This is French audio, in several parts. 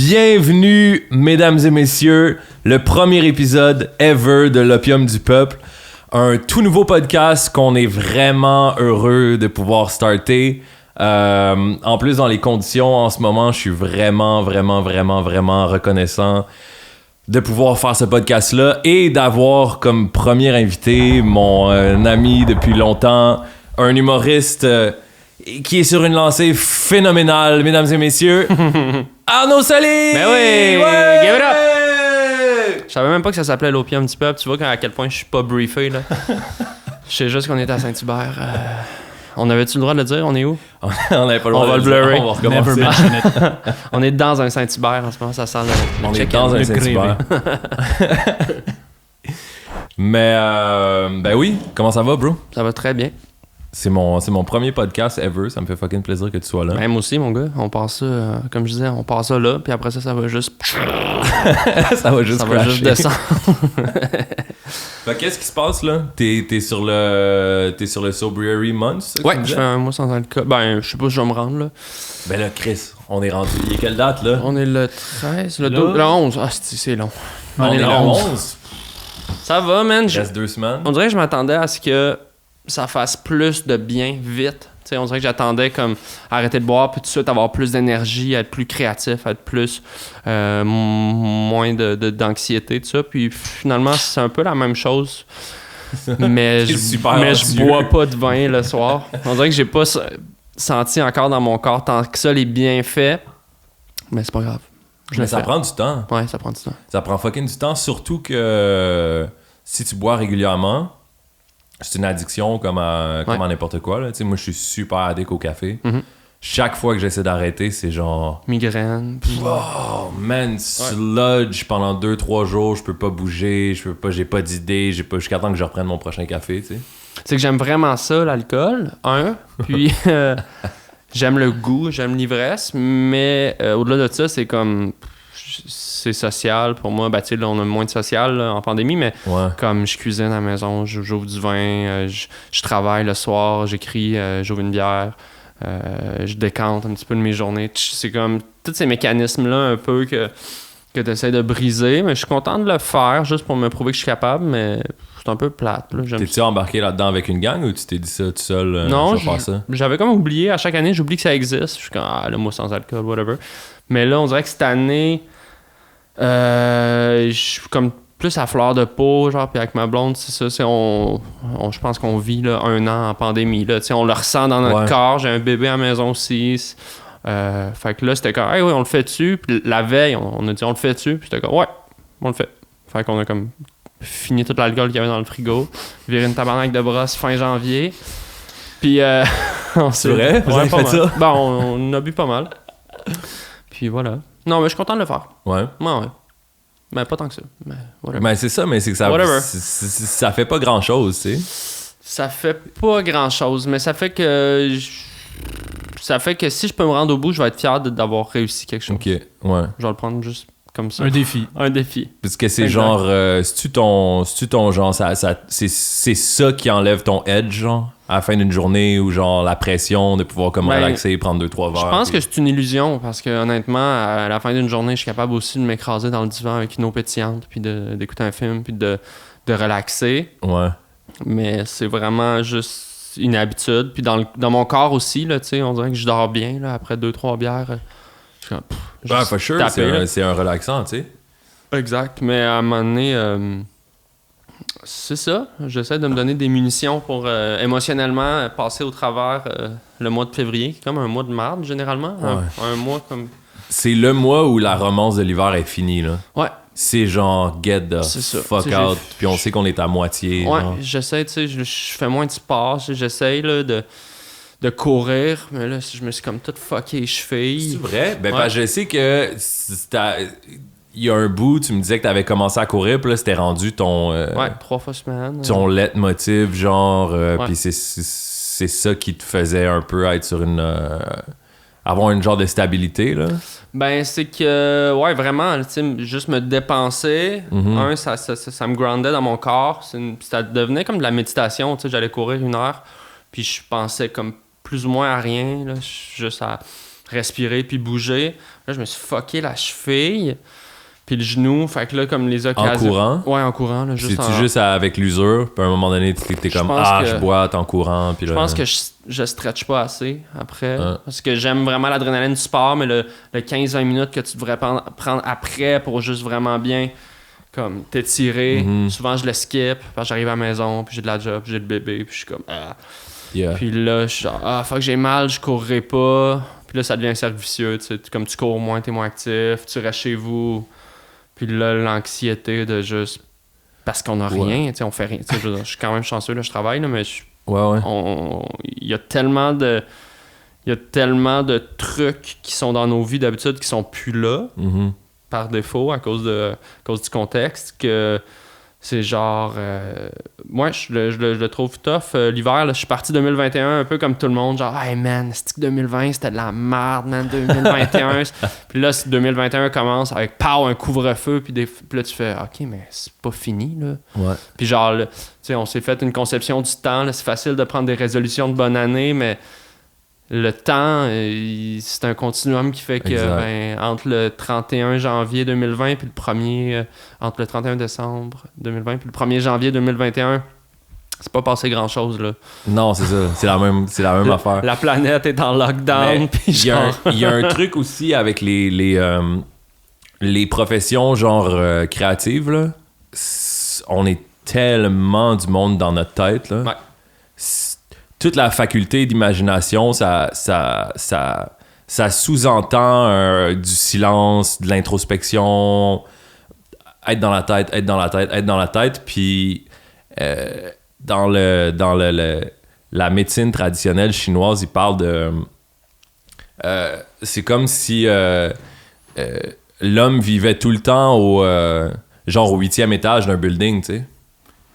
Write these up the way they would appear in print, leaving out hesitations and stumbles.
Bienvenue, mesdames et messieurs, le premier épisode ever de l'Opium du Peuple. Un tout nouveau podcast qu'on est vraiment heureux de pouvoir starter. En plus, dans les conditions en ce moment, je suis vraiment reconnaissant de pouvoir faire ce podcast-là et d'avoir comme premier invité mon ami depuis longtemps, un humoriste qui est sur une lancée phénoménale, mesdames et messieurs. Arnaud Soli! Ben oui! Ouais! Give it up! Je savais même pas que ça s'appelait l'Opium du Peuple. Tu vois à quel point je suis pas briefé, là. Je sais juste qu'on était à Saint-Hubert. On avait-tu le droit de le dire? On est où? On n'avait pas le droit On va de le blurrer. On va recommencer. On est dans un Saint-Hubert en ce moment. Ça sent le On est check-in. dans un Saint-Hubert. Mais, ben oui, comment ça va, bro? Ça va très bien. C'est mon premier podcast ever. Ça me fait fucking plaisir que tu sois là. Même aussi, mon gars. On passe ça, comme je disais, on passe ça là. Puis après ça va juste... ça va juste descendre. Fait, qu'est-ce qui se passe, là? T'es sur le Sobriety Month, ça, Ouais, je fais un mois sans alcool. Ben, je sais pas si je vais me rendre, là. Ben là, Chris, on est rendu... Il est quelle date, là? On est le 13, le 12, le 11. Ah, c'est long. On est le 11. Ça va, man. Il reste 2 semaines. On dirait que je m'attendais à ce que ça fasse plus de bien vite. T'sais, on dirait que j'attendais comme arrêter de boire puis tout de suite avoir plus d'énergie, être plus créatif, être plus moins d'anxiété, tout ça. Puis finalement, c'est un peu la même chose. Mais je bois pas de vin le soir. On dirait que j'ai pas senti encore dans mon corps tant que ça les bienfaits. Mais c'est pas grave. Mais ça prend du temps. Ouais, ça prend du temps. Ça prend fucking du temps, surtout que si tu bois régulièrement, c'est une addiction comme à n'importe quoi. Là. Moi, je suis super addict au café. Mm-hmm. Chaque fois que j'essaie d'arrêter, c'est genre... Migraine. Oh, man, sludge pendant 2-3 jours, je peux pas bouger, j'ai pas d'idée, jusqu'à temps que je reprenne mon prochain café, tu sais. C'est que j'aime vraiment ça, l'alcool, puis j'aime le goût, j'aime l'ivresse, mais au-delà de ça, c'est comme... C'est social pour moi. Ben, tu sais, là, on a moins de social là, en pandémie, mais comme je cuisine à la maison, j'ouvre du vin, je travaille le soir, j'écris, j'ouvre une bière, je décante un petit peu de mes journées. C'est comme tous ces mécanismes-là un peu que tu essaies de briser, mais je suis content de le faire juste pour me prouver que je suis capable, mais c'est un peu plate. Là. T'es-tu embarqué là-dedans avec une gang ou tu t'es dit ça tout seul? Non, ça? J'avais comme oublié. À chaque année, j'oublie que ça existe. Je suis comme, le mois sans alcool, whatever. Mais là, on dirait que cette année... je suis comme plus à fleur de peau, genre, puis avec ma blonde, c'est ça, je pense qu'on vit là, 1 an en pandémie, là, on le ressent dans notre corps, j'ai un bébé à la maison aussi, fait que là, c'était comme, hey, oui, on le fait dessus, puis la veille, on a dit, on le fait dessus, puis c'était comme, ouais, on le fait. Fait qu'on a comme fini tout l'alcool qu'il y avait dans le frigo, viré une tabarnak de brosse fin janvier, puis c'est vrai? Vous avez fait ça? Ben, on a bu pas mal. Puis voilà. Non, mais je suis content de le faire. Ouais. Ouais. Mais pas tant que ça. Mais whatever. Mais c'est ça, mais c'est que ça fait pas grand-chose, tu sais. Ça fait pas grand-chose, mais ça fait que... Ça fait que si je peux me rendre au bout, je vais être fier d'avoir réussi quelque chose. OK, ouais. Je vais le prendre juste comme ça. Un défi. Parce que c'est genre... c'est-tu ton genre... c'est ça qui enlève ton edge, genre? À la fin d'une journée ou genre la pression de pouvoir comme relaxer, prendre 2-3 verres. Je pense que c'est une illusion parce que honnêtement, à la fin d'une journée, je suis capable aussi de m'écraser dans le divan avec une eau pétillante puis d'écouter un film puis de relaxer. Ouais. Mais c'est vraiment juste une habitude. Puis dans mon corps aussi, là, tu sais, on dirait que je dors bien là, après 2-3 bières. Je suis comme... for sure, c'est un relaxant, tu sais. Exact. Mais à un moment donné... c'est ça. J'essaie de me donner des munitions pour émotionnellement passer au travers le mois de février, qui est comme un mois de marde, généralement. Ouais. Un mois comme... C'est le mois où la romance de l'hiver est finie, là. Ouais. C'est genre get the fuck out, puis on sait qu'on est à moitié. Ouais, genre. j'essaie, tu sais, je fais moins de sport, j'essaie là, de courir, mais là, je me suis comme tout fucké les chevilles. C'est vrai? Ben, parce que je sais que il y a un bout, tu me disais que t'avais commencé à courir, puis là, c'était rendu ton... 3 fois semaine. Ton leitmotiv, genre, puis c'est ça qui te faisait un peu être sur une... avoir une genre de stabilité, là? Ben, c'est que, ouais, vraiment, tu sais, juste me dépenser, ça me groundait dans mon corps, ça devenait comme de la méditation, tu sais, j'allais courir 1 heure, puis je pensais comme plus ou moins à rien, là, juste à respirer puis bouger. Là, je me suis fucké la cheville puis le genou. Fait que là, comme les occasions... En courant? Ouais, en courant. Là, C'est-tu juste avec l'usure? Puis à un moment donné, t'es comme, je boite en courant. Puis là, je pense que je stretch pas assez après. Parce que j'aime vraiment l'adrénaline du sport, mais le 15-20 minutes que tu devrais prendre après pour juste vraiment bien comme t'étirer. Souvent, je le skip. Parce que j'arrive à la maison, puis j'ai de la job, puis j'ai le bébé, puis je suis comme... Puis là, je suis genre, fuck, j'ai mal, je courrai pas. Puis là, ça devient un cercle vicieux. Comme tu cours moins, t'es moins actif, tu restes chez vous. Puis là, l'anxiété de juste... Parce qu'on a rien, on fait rien. Je suis quand même chanceux, là, je travaille, là, mais il y a tellement de... Il y a tellement de trucs qui sont dans nos vies d'habitude qui sont plus là, par défaut, à cause du contexte, que c'est genre... moi, je le trouve tough. L'hiver, là, je suis parti 2021 un peu comme tout le monde, genre « Hey man, c'est que 2020, c'était de la merde, man, 2021. » Puis là, 2021 commence avec un couvre-feu, puis là, tu fais « Ok, mais c'est pas fini, là. » Puis genre, tu sais, on s'est fait une conception du temps, là, c'est facile de prendre des résolutions de bonne année, mais le temps, c'est un continuum qui fait que entre le 31 janvier 2020 puis le 1er... entre le 31 décembre 2020 puis le 1er janvier 2021, c'est pas passé grand-chose, là. Non, c'est ça. C'est la même affaire. La planète est en lockdown. Il y a un truc aussi avec les professions genre créatives, là. On est tellement du monde dans notre tête, là. Ouais. Toute la faculté d'imagination, ça sous-entend du silence, de l'introspection, être dans la tête, puis dans la médecine traditionnelle chinoise, ils parlent de... c'est comme si l'homme vivait tout le temps au 8e étage d'un building, tu sais.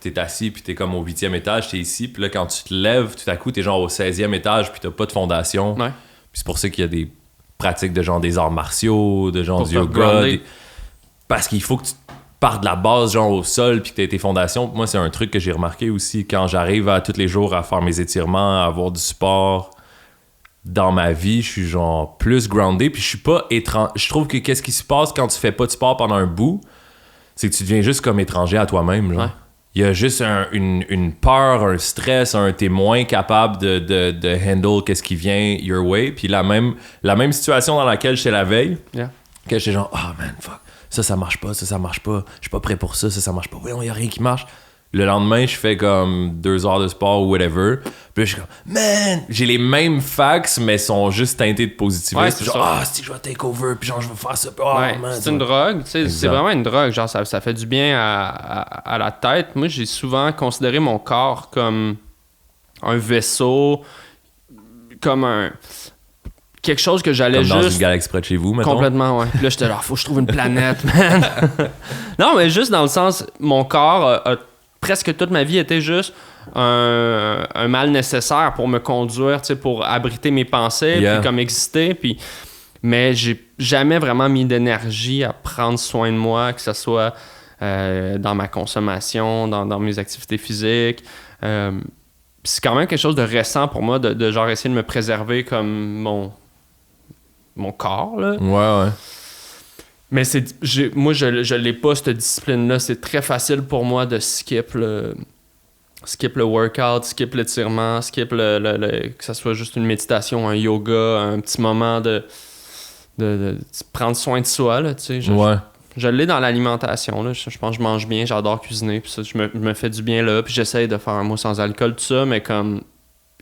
T'es assis, puis t'es comme au 8e étage, t'es ici, puis là, quand tu te lèves, tout à coup, t'es genre au 16e étage, puis t'as pas de fondation. Ouais. Puis c'est pour ça qu'il y a des pratiques de genre des arts martiaux, de genre du yoga. Parce qu'il faut que tu partes de la base, genre au sol, puis que t'aies tes fondations. Moi, c'est un truc que j'ai remarqué aussi, quand j'arrive à tous les jours à faire mes étirements, à avoir du sport dans ma vie, je suis genre plus groundé, puis je suis pas étrange. Je trouve que qu'est-ce qui se passe quand tu fais pas de sport pendant un bout, c'est que tu deviens juste comme étranger à toi-même, genre. Ouais. Il y a juste une peur, un stress, t'es moins capable de handle qu'est-ce qui vient your way. Puis la même situation dans laquelle j'étais la veille, que j'étais genre, man, fuck, ça marche pas, je suis pas prêt pour ça marche pas. Oui, il y a rien qui marche. Le lendemain, je fais comme 2 heures de sport ou whatever. Puis là, je suis comme, man, j'ai les mêmes facts, mais sont juste teintés de positivisme. Ouais, c'est genre, si je vais take over, puis genre, je vais faire ça. Man, c'est une drogue, tu sais, c'est vraiment une drogue. Genre, ça fait du bien à la tête. Moi, j'ai souvent considéré mon corps comme un vaisseau, comme quelque chose que j'allais comme juste... dans une galaxie près de chez vous, mettons. Complètement, ouais. Puis là, j'étais là, faut que je trouve une planète, man. Non, mais juste dans le sens, mon corps a presque toute ma vie était juste un mal nécessaire pour me conduire, tu sais, pour abriter mes pensées, puis comme exister, puis... Mais j'ai jamais vraiment mis d'énergie à prendre soin de moi, que ce soit dans ma consommation, dans mes activités physiques. C'est quand même quelque chose de récent pour moi, de genre essayer de me préserver comme mon corps, là. Ouais. Mais moi, je l'ai pas, cette discipline-là. C'est très facile pour moi de skip le workout, skip l'étirement, skip que ça soit juste une méditation, un yoga, un petit moment de prendre soin de soi, là, tu sais. Je l'ai dans l'alimentation, là. Je pense que je mange bien, j'adore cuisiner, puis ça, je me fais du bien là, puis j'essaye de faire un mot sans alcool, tout ça, mais comme...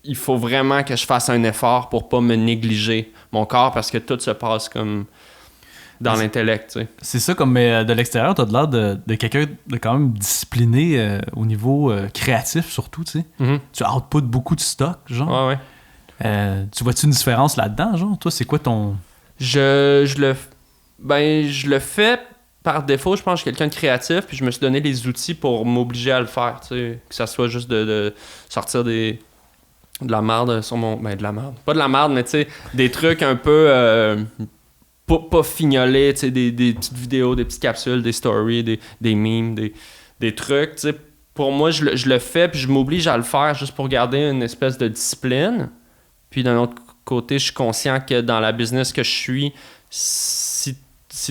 Il faut vraiment que je fasse un effort pour pas me négliger mon corps, parce que tout se passe comme... dans l'intellect, tu sais. C'est ça, comme de l'extérieur, t'as de l'air de quelqu'un de quand même discipliné au niveau créatif, surtout, tu sais. Mm-hmm. Tu outputs beaucoup de stock, genre. Ouais. Tu vois-tu une différence là-dedans, genre? Toi, c'est quoi ton... Je le fais par défaut. Je pense que je suis quelqu'un de créatif, puis je me suis donné les outils pour m'obliger à le faire, tu sais. Que ça soit juste de sortir de la merde sur mon... Ben, de la merde. Pas de la merde, mais tu sais, des trucs un peu... Pas fignolés, tu sais, des petites vidéos, des petites capsules, des stories, des memes, des trucs, tu sais. Pour moi, je le fais, puis je m'oblige à le faire juste pour garder une espèce de discipline. Puis d'un autre côté, je suis conscient que dans la business que je suis, si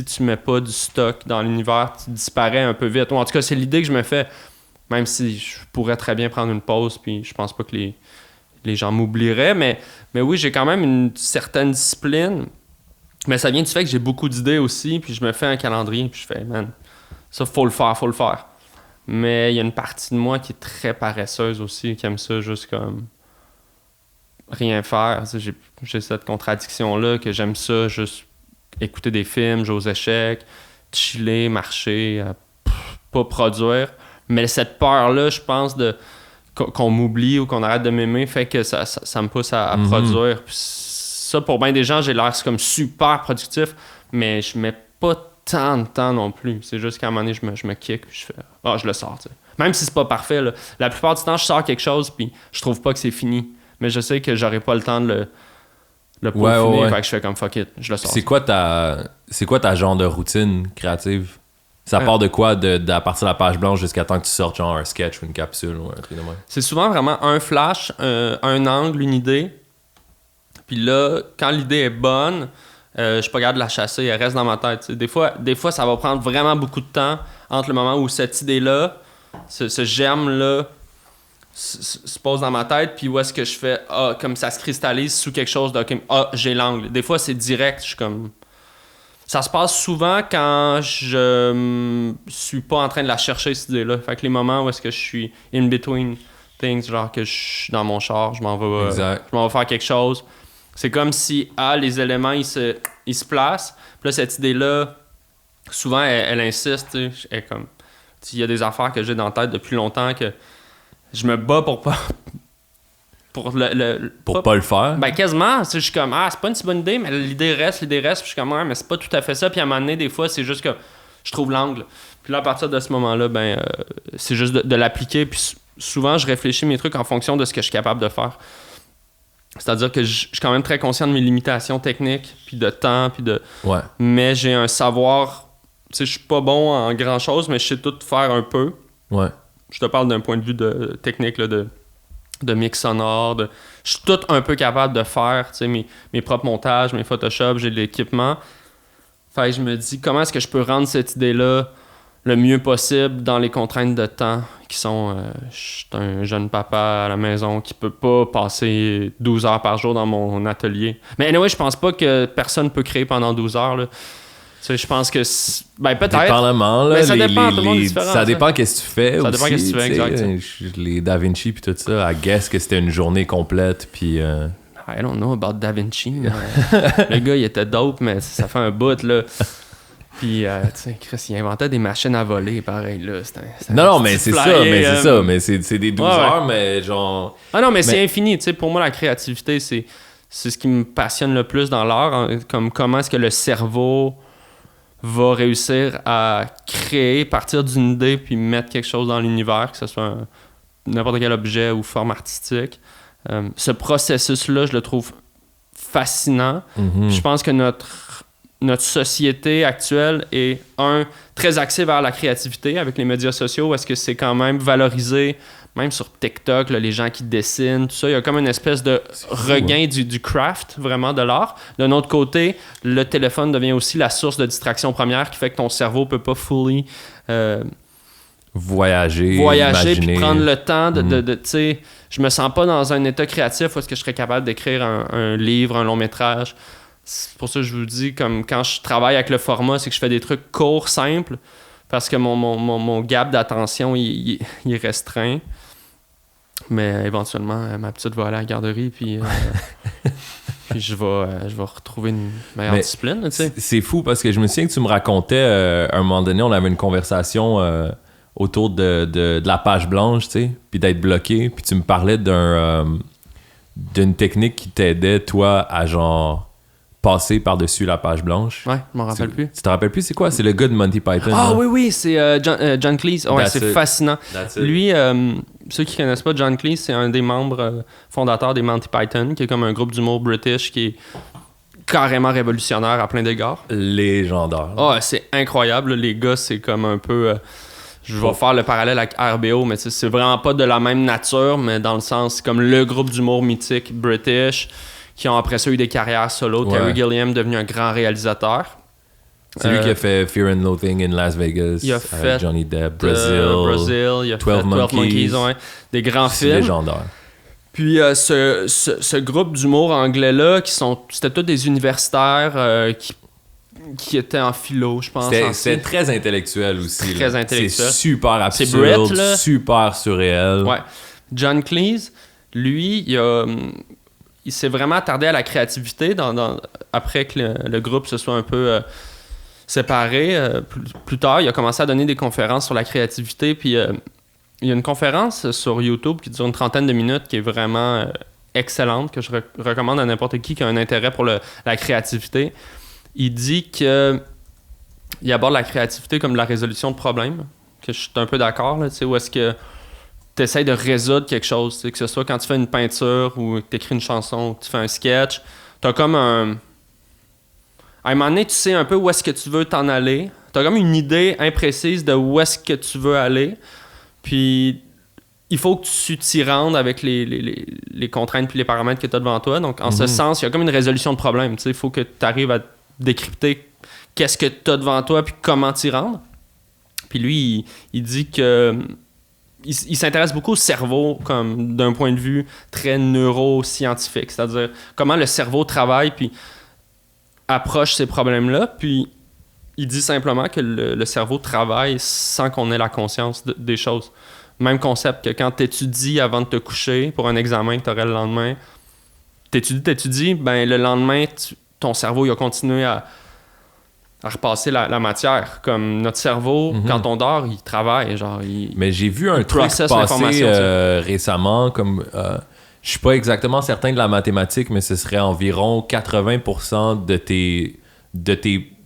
tu mets pas du stock dans l'univers, tu disparais un peu vite. Ou en tout cas, c'est l'idée que je me fais, même si je pourrais très bien prendre une pause, puis je pense pas que les gens m'oublieraient, mais oui, j'ai quand même une certaine discipline, mais ça vient du fait que j'ai beaucoup d'idées aussi, puis je me fais un calendrier, puis je fais, man, ça, faut le faire. Mais il y a une partie de moi qui est très paresseuse aussi, qui aime ça juste comme rien faire. J'ai cette contradiction-là, que j'aime ça juste écouter des films, jouer aux échecs, chiller, marcher, pas produire. Mais cette peur-là, je pense, qu'on m'oublie ou qu'on arrête de m'aimer, fait que ça me pousse à produire. Puis ça, pour bien des gens, j'ai l'air comme super productif, mais je mets pas tant de temps non plus. C'est juste qu'à un moment donné, je me kick, puis je fais « je le sors », tu sais. Même si c'est pas parfait, là. La plupart du temps, je sors quelque chose, puis je trouve pas que c'est fini. Mais je sais que j'aurai pas le temps de le peaufiner, fait que je fais comme « fuck it », je le sors. C'est quoi ta genre de routine créative? Ça part de quoi? À partir de la page blanche jusqu'à temps que tu sortes genre un sketch ou une capsule ou un truc de même? C'est souvent vraiment un flash, un angle, une idée. Puis là, quand l'idée est bonne, je suis pas capable de la chasser, elle reste dans ma tête. T'sais. Des fois, ça va prendre vraiment beaucoup de temps entre le moment où cette idée-là, ce germe-là, se pose dans ma tête, puis où est-ce que je fais comme ça se cristallise sous quelque chose de j'ai l'angle. Des fois, c'est direct, je suis comme... Ça se passe souvent quand je suis pas en train de la chercher, cette idée-là. Fait que les moments où est-ce que je suis in between things, genre que je suis dans mon char, je m'en vais faire quelque chose. C'est comme si, les éléments, ils se placent. Puis là, cette idée-là, souvent, elle insiste, tu sais. Elle comme... Il y a des affaires que j'ai dans la tête depuis longtemps que je me bats pour pas... Pour pas le faire? Ben, quasiment. Je suis comme, c'est pas une si bonne idée, mais l'idée reste. Puis je suis comme, mais c'est pas tout à fait ça. Puis à un moment donné, des fois, c'est juste que je trouve l'angle. Puis là, à partir de ce moment-là, c'est juste de l'appliquer. Puis souvent, je réfléchis mes trucs en fonction de ce que je suis capable de faire. C'est-à-dire que je suis quand même très conscient de mes limitations techniques, puis de temps, puis de... Ouais. Mais j'ai un savoir... Tu sais, je suis pas bon en grand-chose, mais je sais tout faire un peu. Ouais. Je te parle d'un point de vue de technique, là, de mix sonore. Je suis tout un peu capable de faire, tu sais, mes propres montages, mes Photoshop, j'ai de l'équipement. Fait que je me dis, comment est-ce que je peux rendre cette idée-là le mieux possible dans les contraintes de temps qui sont... je suis un jeune papa à la maison qui peut pas passer 12 heures par jour dans mon atelier. Mais anyway, je pense pas que personne peut créer pendant 12 heures, là. Tu sais, je pense que... peut-être. Dépendamment, là. Mais ça dépend, tout le monde est différent. Ça dépend qu'est-ce que tu fais. Ça dépend qu'est-ce que tu fais, exact. Les Da Vinci puis tout ça, I guess que c'était une journée complète, puis... I don't know about Da Vinci. Le gars, il était dope, mais ça fait un bout, là. Puis, tu sais, Chris, il inventait des machines à voler, pareil, là. Non, mais c'est ça, mais c'est des 12 heures, mais genre... Ah non, mais c'est infini, tu sais. Pour moi, la créativité, c'est ce qui me passionne le plus dans l'art, hein, comme comment est-ce que le cerveau va réussir à créer, partir d'une idée, puis mettre quelque chose dans l'univers, que ce soit n'importe quel objet ou forme artistique. Ce processus-là, je le trouve fascinant. Mm-hmm. Je pense que notre société actuelle est, très axée vers la créativité avec les médias sociaux. Est-ce que c'est quand même valorisé, même sur TikTok, là, les gens qui dessinent, tout ça, il y a comme une espèce de regain du craft, vraiment, de l'art. D'un autre côté, le téléphone devient aussi la source de distraction première qui fait que ton cerveau peut pas fully voyager puis prendre le temps de tu sais, je me sens pas dans un état créatif où est-ce que je serais capable d'écrire un livre, un long métrage. C'est pour ça que je vous dis, comme quand je travaille avec le format, c'est que je fais des trucs courts, simples, parce que mon gap d'attention, il est restreint. Mais éventuellement, ma petite va aller à la garderie, puis je vais retrouver une meilleure discipline. Tu sais. C'est fou, parce que je me souviens que tu me racontais, à un moment donné, on avait une conversation autour de la page blanche, tu sais, puis d'être bloqué, puis tu me parlais d'une technique qui t'aidait, toi, à genre... passer par-dessus la page blanche. Ouais, je m'en rappelle plus. Tu te rappelles plus, c'est quoi? C'est le gars de Monty Python. Ah oui, c'est John Cleese. Ouais, c'est fascinant. Lui, ceux qui connaissent pas John Cleese, c'est un des membres fondateurs des Monty Python, qui est comme un groupe d'humour british qui est carrément révolutionnaire à plein d'égards. Légendaire. C'est incroyable. Les gars, c'est comme un peu... je vais faire le parallèle avec RBO, mais c'est vraiment pas de la même nature, mais dans le sens, c'est comme le groupe d'humour mythique british qui ont après ça eu des carrières solo. Ouais. Terry Gilliam devenu un grand réalisateur. C'est lui qui a fait Fear and Loathing in Las Vegas. Il a avec fait Johnny Depp, Brazil, il a 12 fait 12 Monkeys, ouais, des grands c'est films. légendaire. Puis ce groupe d'humour anglais-là, c'était tous des universitaires qui étaient en philo, je pense. C'était très intellectuel aussi. Très là. intellectuel. C'est super absurde, C'est Brett, là. super surréel. Ouais. John Cleese, lui, il s'est vraiment attardé à la créativité après que le groupe se soit un peu séparé. Plus tard, il a commencé à donner des conférences sur la créativité. Puis il y a une conférence sur YouTube qui dure une 30aine de minutes qui est vraiment excellente, que je recommande à n'importe qui a un intérêt pour la créativité. Il dit qu'il aborde la créativité comme la résolution de problèmes, que je suis un peu d'accord, là, où est-ce que tu essaies de résoudre quelque chose, que ce soit quand tu fais une peinture ou que tu écris une chanson ou que tu fais un sketch, tu as comme à un moment donné, tu sais un peu où est-ce que tu veux t'en aller, tu as comme une idée imprécise de où est-ce que tu veux aller, puis il faut que tu t'y rendes avec les contraintes puis les paramètres que tu as devant toi. Donc, en ce sens, il y a comme une résolution de problème. Il faut que tu arrives à décrypter qu'est-ce que tu as devant toi puis comment t'y rendre. Puis lui, il dit que il s'intéresse beaucoup au cerveau comme d'un point de vue très neuroscientifique, c'est-à-dire comment le cerveau travaille puis approche ces problèmes-là. Puis il dit simplement que le cerveau travaille sans qu'on ait la conscience des choses. Même concept que quand tu étudies avant de te coucher pour un examen que tu aurais le lendemain, t'étudies, ben le lendemain, ton cerveau il a continué à repasser la matière. Comme notre cerveau, quand on dort, il travaille. Mais j'ai vu un truc passer récemment, comme je suis pas exactement certain de la mathématique, mais ce serait environ 80%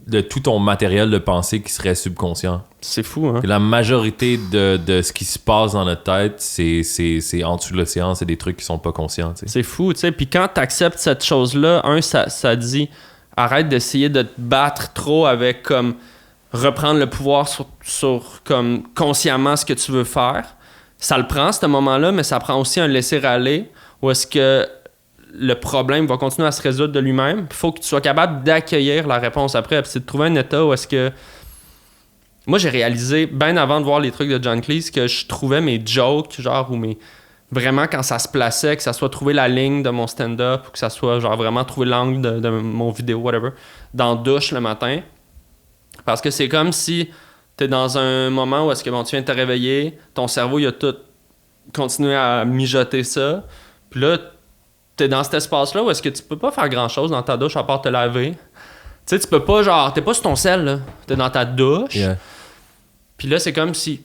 de tout ton matériel de pensée qui serait subconscient. C'est fou, hein? Et la majorité de ce qui se passe dans notre tête, c'est en dessous de l'océan, c'est des trucs qui sont pas conscients. T'sais. C'est fou, tu sais. Puis quand tu acceptes cette chose-là, ça dit arrête d'essayer de te battre trop avec comme reprendre le pouvoir sur comme consciemment ce que tu veux faire. Ça le prend, ce moment-là, mais ça prend aussi un laisser-aller où est-ce que le problème va continuer à se résoudre de lui-même. Il faut que tu sois capable d'accueillir la réponse après. Puis c'est de trouver un état où est-ce que... Moi, j'ai réalisé, bien avant de voir les trucs de John Cleese, que je trouvais mes jokes, genre, ou vraiment, quand ça se plaçait, que ça soit trouver la ligne de mon stand-up, ou que ça soit, genre, vraiment trouver l'angle de mon vidéo, whatever, dans la douche le matin. Parce que c'est comme si t'es dans un moment où est-ce que, bon, tu viens de te réveiller, ton cerveau, il a tout continué à mijoter ça. Puis là, t'es dans cet espace-là où est-ce que tu peux pas faire grand-chose dans ta douche à part te laver. Tu sais, tu peux pas, genre, t'es pas sur ton sel, là. T'es dans ta douche. Yeah. Puis là, c'est comme si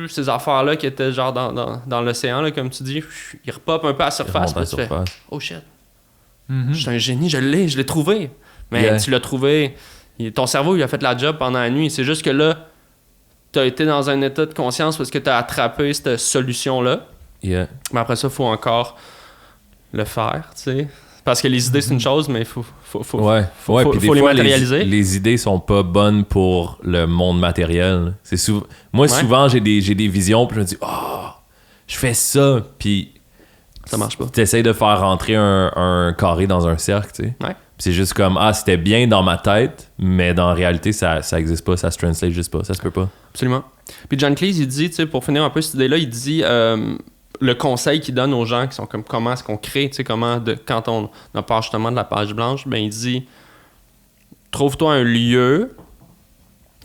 ces affaires-là qui étaient, genre, dans l'océan, là, comme tu dis, ils repopent un peu à la surface. Puis tu fais, oh shit. Je suis un génie, je l'ai trouvé. Mais tu l'as trouvé. Ton cerveau, il a fait la job pendant la nuit. C'est juste que là, t'as été dans un état de conscience parce que t'as attrapé cette solution-là. Yeah. Mais après ça, il faut encore le faire, tu sais. Parce que les idées, c'est une chose, mais il faut les matérialiser. Les idées sont pas bonnes pour le monde matériel. C'est souvent, j'ai des visions, puis je me dis, je fais ça, puis ça marche pas. Tu essaies de faire rentrer un carré dans un cercle, tu sais. Ouais. C'est juste comme, c'était bien dans ma tête, mais dans la réalité, ça existe pas, ça se translate juste pas, ça se peut pas. Absolument. Puis John Cleese, il dit, tu sais, pour finir un peu cette idée-là, il dit le conseil qu'il donne aux gens qui sont comme comment est-ce qu'on crée, tu sais, quand on a peur justement de la page blanche, ben il dit trouve-toi un lieu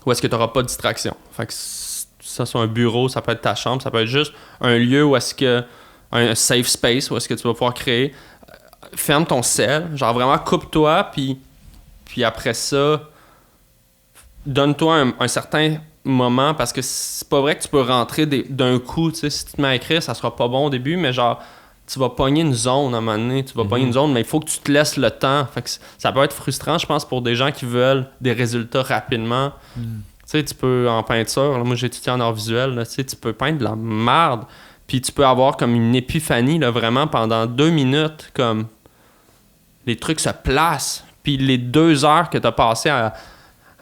où est-ce que tu n'auras pas de distraction. Fait que ça soit un bureau, ça peut être ta chambre, ça peut être juste un lieu où est-ce que un safe space où est-ce que tu vas pouvoir créer. Ferme ton cell, genre vraiment coupe-toi, puis après ça, donne-toi un certain moment, parce que c'est pas vrai que tu peux rentrer d'un coup, tu sais, si tu te mets à écrire, ça sera pas bon au début, mais genre, tu vas pogner une zone à un moment donné, pogner une zone, mais il faut que tu te laisses le temps. Fait que ça peut être frustrant, je pense, pour des gens qui veulent des résultats rapidement. Tu sais, tu peux, en peinture, là, moi j'ai étudié en art visuel, là, tu sais, tu peux peindre de la merde, puis tu peux avoir comme une épiphanie, là, vraiment, pendant 2 minutes, comme les trucs se placent, puis les 2 heures que tu as passées à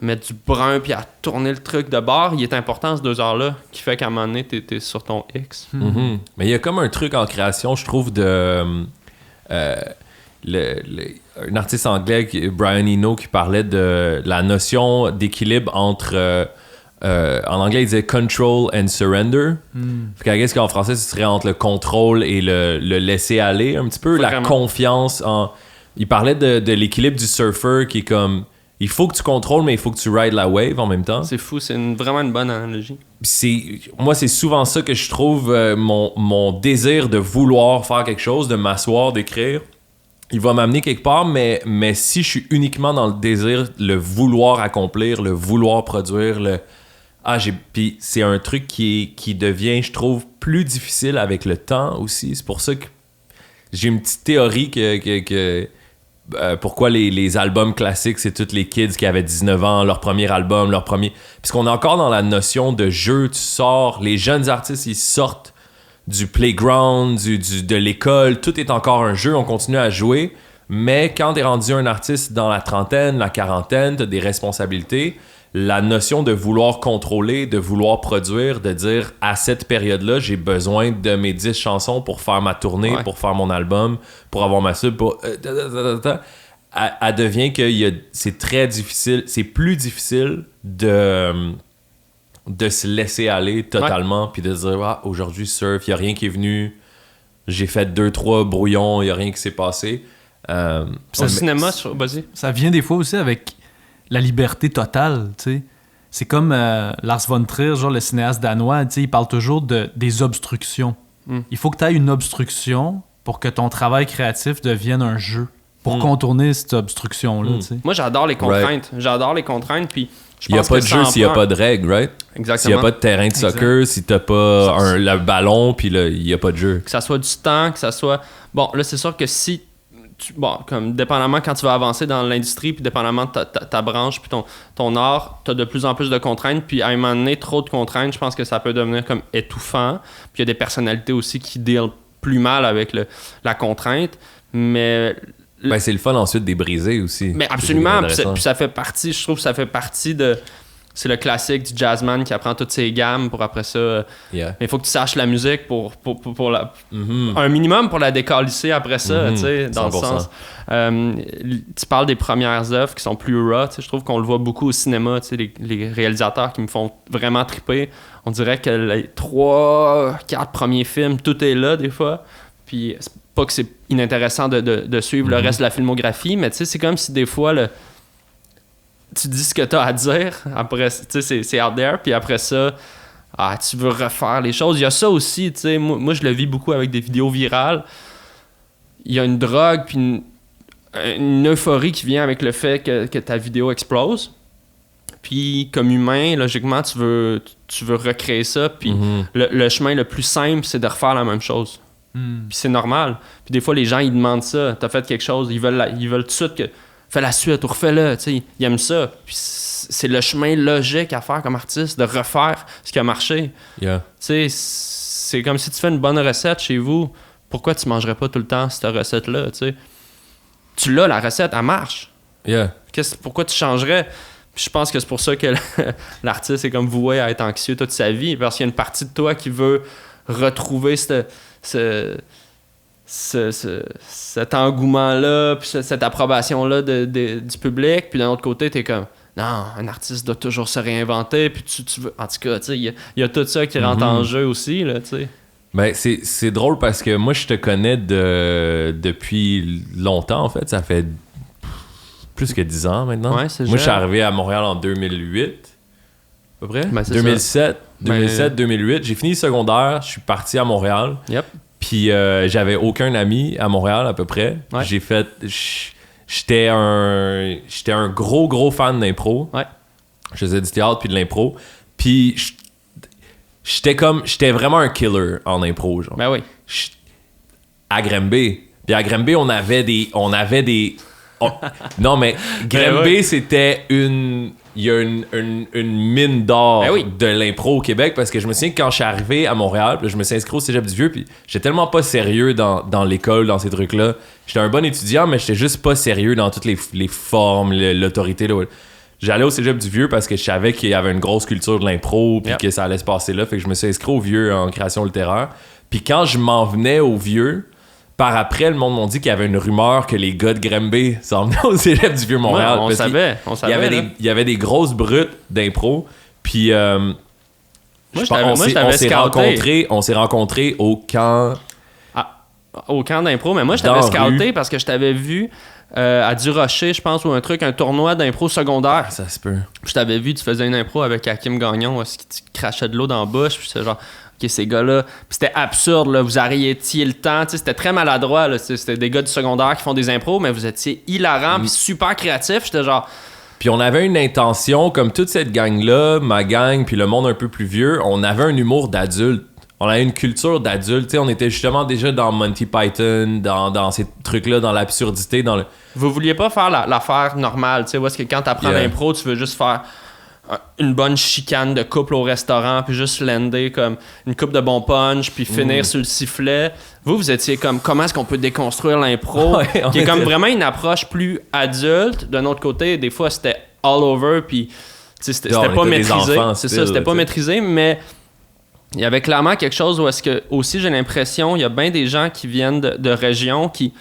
mettre du brun puis à tourner le truc de bord, il est important ces 2 heures-là qui fait qu'à un moment donné, t'es sur ton X. Mais il y a comme un truc en création, je trouve, un artiste anglais, Brian Eno, qui parlait de la notion d'équilibre entre... en anglais, il disait control and surrender. Qu'est-ce qu'en français, ce serait entre le contrôle et le laisser aller un petit peu, la confiance en. Il parlait de l'équilibre du surfer qui est comme il faut que tu contrôles, mais il faut que tu rides la wave en même temps. C'est fou, c'est vraiment une bonne analogie. Moi, c'est souvent ça que je trouve mon désir de vouloir faire quelque chose, de m'asseoir, d'écrire. Il va m'amener quelque part, mais si je suis uniquement dans le désir, le vouloir accomplir, le vouloir produire, puis c'est un truc qui devient, je trouve, plus difficile avec le temps aussi. C'est pour ça que j'ai une petite théorie que pourquoi les albums classiques, c'est tous les kids qui avaient 19 ans, leur premier album, Puisqu'on est encore dans la notion de jeu, tu sors, les jeunes artistes, ils sortent du playground, de l'école, tout est encore un jeu, on continue à jouer, mais quand t'es rendu un artiste dans la trentaine, la quarantaine, t'as des responsabilités, la notion de vouloir contrôler, de vouloir produire, de dire à cette période-là, j'ai besoin de mes 10 chansons pour faire ma tournée, pour faire mon album, pour avoir ma sub, elle devient que c'est très difficile, c'est plus difficile de se laisser aller totalement, puis de se dire aujourd'hui surf, il n'y a rien qui est venu, j'ai fait 2-3 brouillons, il n'y a rien qui s'est passé. Cinéma, vas-y. Ça vient des fois aussi avec la liberté totale, tu sais. C'est comme Lars von Trier, genre le cinéaste danois, tu sais, il parle toujours des obstructions. Il faut que tu aies une obstruction pour que ton travail créatif devienne un jeu, pour contourner cette obstruction-là, tu sais. Moi, j'adore les contraintes. J'adore les contraintes, puis il n'y a pas de jeu s'il n'y a pas de règles, right? Exactement. S'il n'y a pas de terrain de soccer, si t'as pas le ballon, puis il n'y a pas de jeu. Que ça soit du temps, que ça soit... Bon, là, c'est sûr que si... comme dépendamment quand tu vas avancer dans l'industrie, puis dépendamment de ta branche, puis ton art, tu as de plus en plus de contraintes, puis à un moment donné, trop de contraintes, je pense que ça peut devenir comme étouffant. Puis il y a des personnalités aussi qui deal plus mal avec la contrainte, mais... c'est le fun ensuite des briser aussi. Mais absolument, puis ça fait partie, je trouve que ça fait partie de... C'est le classique du jazzman qui apprend toutes ses gammes pour après ça. Mais il faut que tu saches la musique pour un minimum pour la décalisser après ça, tu sais, dans 100%. Le sens. Tu parles des premières œuvres qui sont plus raw, tu sais, je trouve qu'on le voit beaucoup au cinéma, tu sais, les réalisateurs qui me font vraiment triper. On dirait que les 3-4 premiers films, tout est là des fois. Puis c'est pas que c'est inintéressant de suivre le reste de la filmographie, mais tu sais, c'est comme si des fois tu dis ce que tu as à dire, après, tu sais, c'est out there, puis après ça, tu veux refaire les choses. Il y a ça aussi, tu sais, moi je le vis beaucoup avec des vidéos virales. Il y a une drogue, puis une euphorie qui vient avec le fait que ta vidéo explose. Puis comme humain, logiquement, tu veux recréer ça, puis le chemin le plus simple, c'est de refaire la même chose. Puis c'est normal. Puis des fois, les gens, ils demandent ça. T'as fait quelque chose, ils veulent tout de suite que... Fais la suite ou refais-le, tu sais, ils aiment ça. Puis c'est le chemin logique à faire comme artiste, de refaire ce qui a marché. Tu sais, c'est comme si tu fais une bonne recette chez vous, pourquoi tu mangerais pas tout le temps cette recette-là, tu sais? Tu l'as, la recette, elle marche. Pourquoi tu changerais? Puis je pense que c'est pour ça que l'artiste est comme voué à être anxieux toute sa vie, parce qu'il y a une partie de toi qui veut retrouver cet engouement-là, puis cette approbation-là du public, puis d'un autre côté, t'es comme, non, un artiste doit toujours se réinventer, puis tu veux... En tout cas, tu sais, il y a tout ça qui rentre en jeu aussi, là, tu sais. Ben, c'est drôle parce que moi, je te connais depuis longtemps, en fait. Ça fait plus que 10 ans, maintenant. Ouais, c'est moi, je suis arrivé à Montréal en 2008, à peu près. Ben, 2007, 2008. J'ai fini le secondaire, je suis parti à Montréal. Puis j'avais aucun ami à Montréal à peu près. J'étais un gros fan d'impro. Je faisais du théâtre puis de l'impro. Puis j'étais vraiment un killer en impro, genre. Ben oui. À Granby. Puis à Granby, on avait des non mais Granby, c'était une mine d'or de l'impro au Québec, parce que je me souviens que quand je suis arrivé à Montréal, je me suis inscrit au Cégep du Vieux, puis j'étais tellement pas sérieux dans l'école, dans ces trucs-là. J'étais un bon étudiant, mais j'étais juste pas sérieux dans toutes les formes, l'autorité. Là. J'allais au Cégep du Vieux parce que je savais qu'il y avait une grosse culture de l'impro, puis que ça allait se passer là, fait que je me suis inscrit au Vieux en création littéraire. Puis quand je m'en venais au Vieux, par après, le monde m'a dit qu'il y avait une rumeur que les gars de Granby s'emmenaient aux élèves du Vieux-Montréal. Ouais, on savait. Il y avait des grosses brutes d'impro. Puis Moi, je t'avais scouté. On s'est rencontrés au camp. Au camp d'impro, mais moi, je t'avais scouté parce que je t'avais vu à Durocher, je pense, ou un tournoi d'impro secondaire. Ça se peut. Je t'avais vu, tu faisais une impro avec Hakim Gagnon, qui crachait de l'eau dans la bouche, puis c'était genre, ok, ces gars-là, puis c'était absurde, là, vous arrêtiez le temps, c'était très maladroit, là, c'était des gars du secondaire qui font des impros, mais vous étiez hilarants, puis super créatifs, j'étais genre... Puis on avait une intention, comme toute cette gang-là, ma gang, puis le monde un peu plus vieux, on avait un humour d'adulte. On avait une culture d'adulte, tu sais, on était justement déjà dans Monty Python, dans ces trucs-là, dans l'absurdité, dans le... Vous vouliez pas faire l'affaire normale, tu sais, où est-ce que quand t'apprends l'impro, tu veux juste faire une bonne chicane de couple au restaurant, puis juste lander comme une coupe de bon punch, puis finir sur le sifflet. Vous étiez comme, comment est-ce qu'on peut déconstruire l'impro, qui est comme vraiment une approche plus adulte. D'un autre côté, des fois, c'était all over, puis c'était pas maîtrisé. C'est ça, c'était pas maîtrisé, mais... Il y avait clairement quelque chose où est-ce que, aussi j'ai l'impression, il y a bien des gens qui viennent de régions qui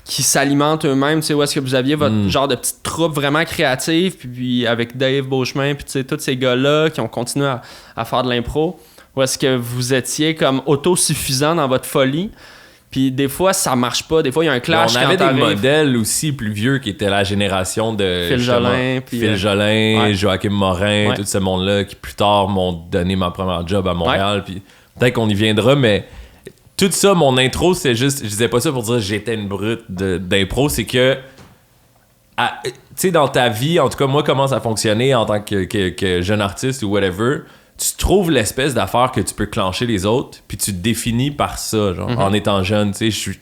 s'alimentent eux-mêmes, tu sais, où est-ce que vous aviez votre genre de petite troupe vraiment créative, puis avec Dave Beauchemin, puis tu sais, tous ces gars-là qui ont continué à faire de l'impro, où est-ce que vous étiez comme autosuffisant dans votre folie. Puis des fois, ça marche pas. Des fois, il y a un clash. On avait des modèles aussi plus vieux qui étaient la génération de Phil Jolin, Joachim Morin, tout ce monde-là qui plus tard m'ont donné ma première job à Montréal. Puis peut-être qu'on y viendra, mais tout ça, mon intro, c'est juste... Je disais pas ça pour dire que j'étais une brute d'impro. C'est que... Tu sais, dans ta vie, en tout cas, moi, comment ça fonctionnait en tant que jeune artiste ou whatever... Tu trouves l'espèce d'affaire que tu peux clencher les autres, puis tu te définis par ça, genre, en étant jeune, tu sais, je